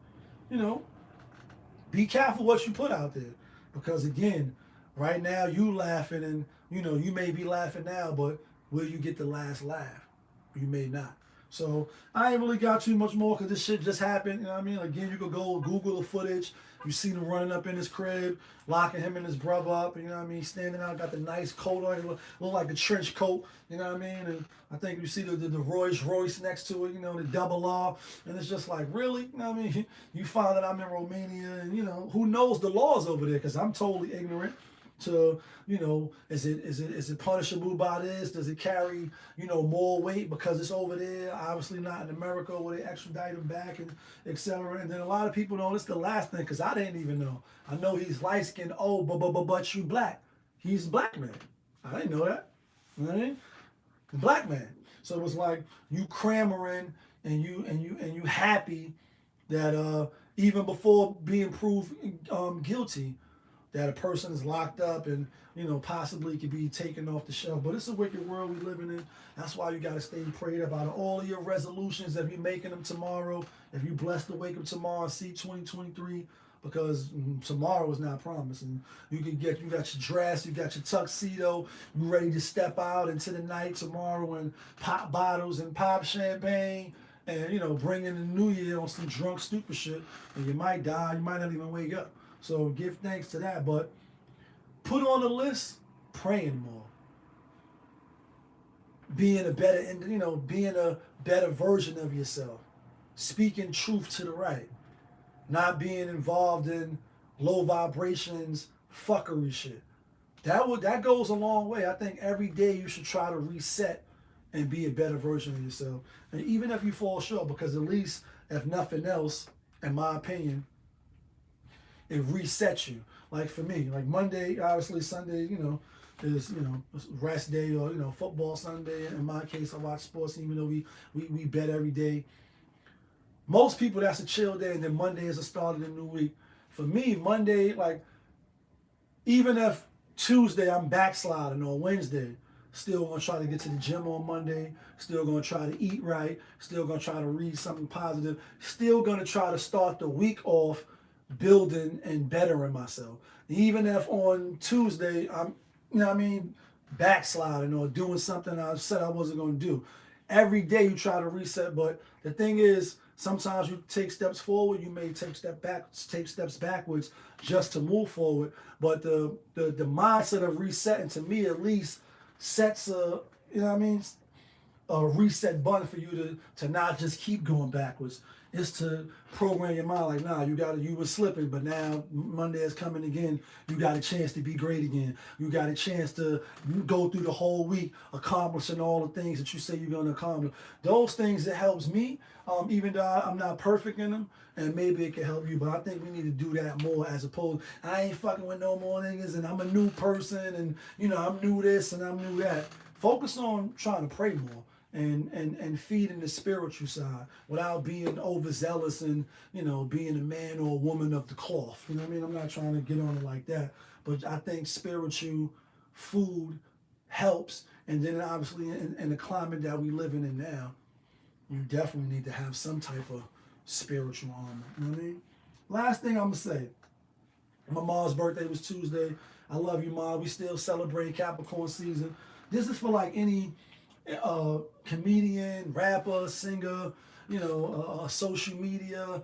Be careful what you put out there, because again, right now you laughing, and you may be laughing now, but will you get the last laugh? You may not. So I ain't really got too much more because this shit just happened. You know what I mean? Again, you could go Google the footage. You see him running up in his crib, locking him and his brother up. You know what I mean? Standing out, got the nice coat on. It look like a trench coat. You know what I mean? And I think you see the Rolls Royce next to it. You know, the double R. And it's just like, really? You know what I mean? You find that I'm in Romania, and you know who knows the laws over there? Because I'm totally ignorant to, you know, is it punishable by this? Does it carry, you know, more weight because it's over there? Obviously not in America where they extradite him back and etc. And then a lot of people know this is the last thing because I didn't even know. I know he's light skinned. Oh, but you black. He's a black man. I didn't know that. You know what I mean? Black man. So it was like you clamoring and you happy that even before being proved guilty, that a person is locked up and you know possibly could be taken off the shelf. But it's a wicked world we living in. That's why you got to stay prayed about all of your resolutions. If you're making them tomorrow, if you're blessed to wake up tomorrow and see 2023, because tomorrow is not promised. And you got your dress, you got your tuxedo, you ready to step out into the night tomorrow and pop bottles and pop champagne. And you know, bring in the new year on some drunk, stupid shit, and you might die. You might not even wake up. So give thanks to that, but put on the list praying more, being a better, you know, being a better version of yourself, speaking truth to the right, not being involved in low vibrations, fuckery shit. That goes a long way. I think every day you should try to reset and be a better version of yourself, and even if you fall short, because at least if nothing else, in my opinion, it resets you. Like for me, like Monday, obviously Sunday, you know, is you know rest day or you know football Sunday. In my case, I watch sports even though we bet every day. Most people that's a chill day, and then Monday is the start of the new week. For me, Monday, like even if Tuesday I'm backsliding on Wednesday, still gonna try to get to the gym on Monday, still gonna try to eat right, still gonna try to read something positive, still gonna try to start the week off building and bettering myself. Even if on Tuesday I'm, you know what I mean, backsliding or doing something I said I wasn't going to do. Every day you try to reset, but the thing is, sometimes you take steps forward, you may take steps backwards just to move forward. But the mindset of resetting, to me at least, sets a, you know what I mean, a reset button for you to not just keep going backwards. It's to program your mind like, nah, you were slipping, but now Monday is coming again. You got a chance to be great again. You got a chance to go through the whole week accomplishing all the things that you say you're going to accomplish. Those things, it helps me, even though I'm not perfect in them, and maybe it can help you, but I think we need to do that more as opposed, I ain't fucking with no more niggas, and I'm a new person, and, you know, I'm new this, and I'm new that. Focus on trying to pray more. And feeding the spiritual side without being overzealous and you know being a man or a woman of the cloth. You know what I mean? I'm not trying to get on it like that, but I think spiritual food helps. And then obviously in the climate that we living in now, you definitely need to have some type of spiritual armor. You know what I mean? Last thing I'm gonna say, my mom's birthday was Tuesday. I love you, Mom. We still celebrate Capricorn season. This is for like any comedian, rapper, singer, you know, social media,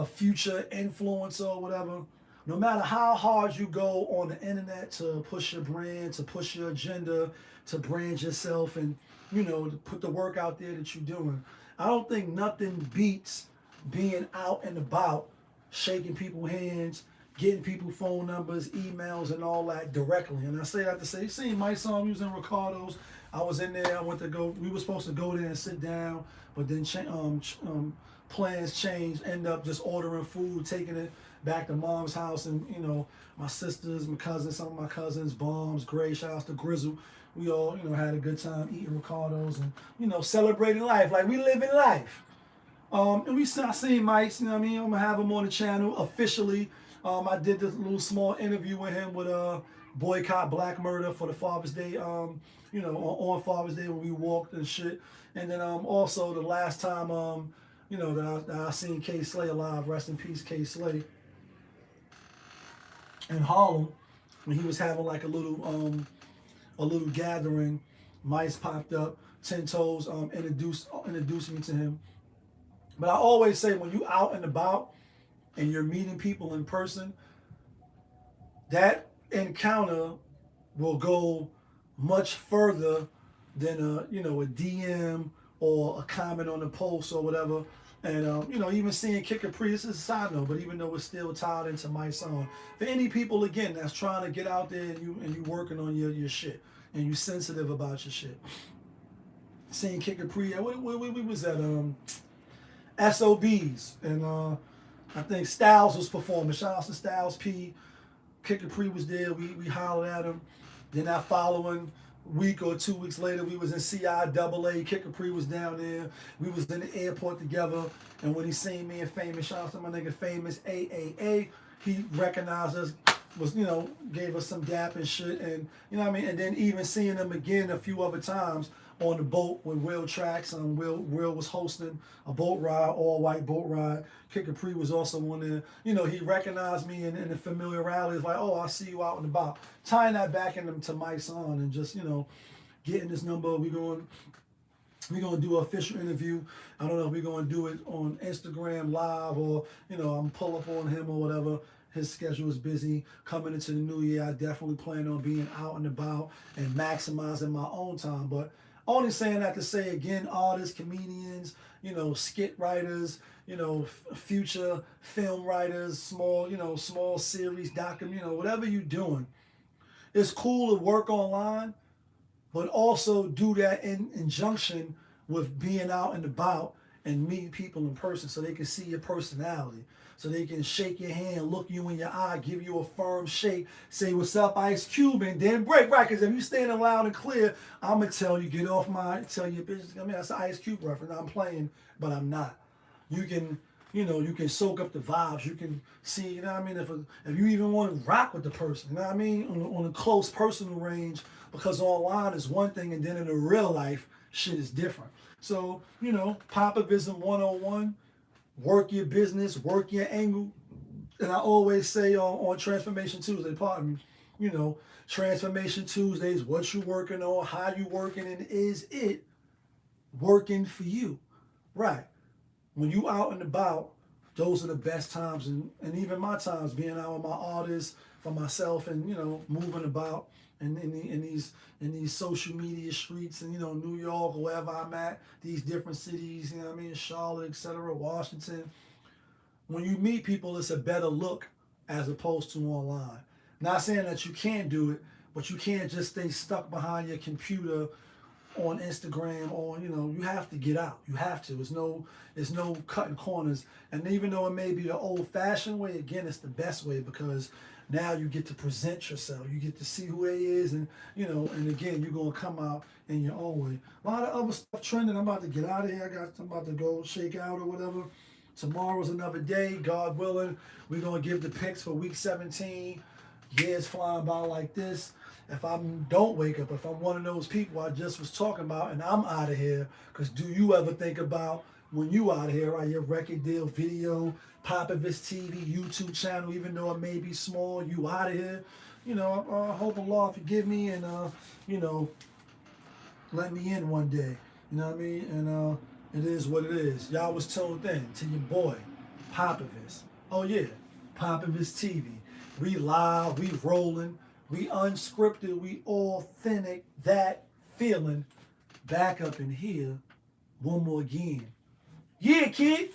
future influencer or whatever. No matter how hard you go on the internet to push your brand, to push your agenda, to brand yourself, and you know, to put the work out there that you're doing, I don't think nothing beats being out and about, shaking people's hands, getting people phone numbers, emails, and all that directly. And I say that to say, see, my son using Ricardo's. I was in there. I went to go. We were supposed to go there and sit down, but then plans changed. End up just ordering food, taking it back to Mom's house, and you know, my sisters, my cousins, some of my cousins, Bombs, Gray, shout out to Grizzle. We all, you know, had a good time eating Ricardo's and you know, celebrating life like we live in life. And I seen Mike's, you know what I mean? I'm gonna have him on the channel officially. I did this little small interview with him with Boycott Black Murder for the Father's Day, you know, on Father's Day when we walked and shit. And then also the last time, you know, that I seen K Slay alive, rest in peace, K Slay, in Harlem, when he was having like a little gathering, Mice popped up, Ten Toes introduced me to him. But I always say when you out and about and you're meeting people in person, that encounter will go much further than a DM or a comment on the post or whatever. And even seeing Kid Capri, this is a side note, but even though it's still tied into my song, for any people again that's trying to get out there and you working on your shit and you sensitive about your shit. Seeing Kid Capri, we was at SOBs and I think Styles was performing. Shout out to Styles P. Kid Capri was there. We hollered at him. Then that following week or 2 weeks later, we was in CIAA. Kid Capri was down there. We was in the airport together. And when he seen me and Famous, shout out to my nigga Famous AAA, he recognized us, gave us some dap and shit. And you know what I mean? And then even seeing him again a few other times on the boat with Will Tracks. Will was hosting a boat ride, all white boat ride. Kid Capri was also on there. He recognized me in the familiarity. It's like, oh, I see you out and about. Tying that back into my song and just, getting this number. We're going to do an official interview. I don't know if we're going to do it on Instagram Live or, I'm pull up on him or whatever. His schedule is busy. Coming into the new year, I definitely plan on being out and about and maximizing my own time. But only saying that to say, again, artists, comedians, skit writers, future film writers, small series, document, whatever you're doing. It's cool to work online, but also do that in conjunction with being out and about and meeting people in person so they can see your personality. So they can shake your hand, look you in your eye, give you a firm shake, say, what's up, Ice Cube, and then break, right? Because if you standing loud and clear, I'm going to tell you, get off tell your bitches, that's an Ice Cube reference. I'm playing, but I'm not. You can, you can soak up the vibes. You can see, if you even want to rock with the person, on a close personal range, because online is one thing, and then in the real life, shit is different. So, Popovism 101, work your business, work your angle. And I always say on Transformation Tuesday, pardon me, Transformation Tuesdays, what you working on, how you working, and is it working for you? Right. When you out and about, those are the best times, and even my times being out with my artists, for myself, and moving about in these social media streets, and New York, wherever I'm at, these different cities, Charlotte, etc., Washington. When you meet people, it's a better look as opposed to online. Not saying that you can't do it, but you can't just stay stuck behind your computer on Instagram, or you have to get out. You have to. There's no cutting corners. And even though it may be the old-fashioned way, again, it's the best way, because now you get to present yourself. You get to see who it is, and and again, you're gonna come out in your own way. A lot of other stuff trending. I'm about to get out of here. I'm about to go shake out or whatever. Tomorrow's another day, God willing. We're gonna give the picks for week 17. Years flying by like this. If I don't wake up, if I'm one of those people I just was talking about and I'm out of here, because do you ever think about when you out of here, right? Your record deal, video, Popovich TV, YouTube channel, even though it may be small, you out of here. I hope Allah forgive me and, let me in one day. You know what I mean? And it is what it is. Y'all was tuned in to your boy, Popovich. Oh yeah, Popovich TV. We live, we rolling, we unscripted, we authentic, that feeling. Back up in here, one more again. Yeah, kid.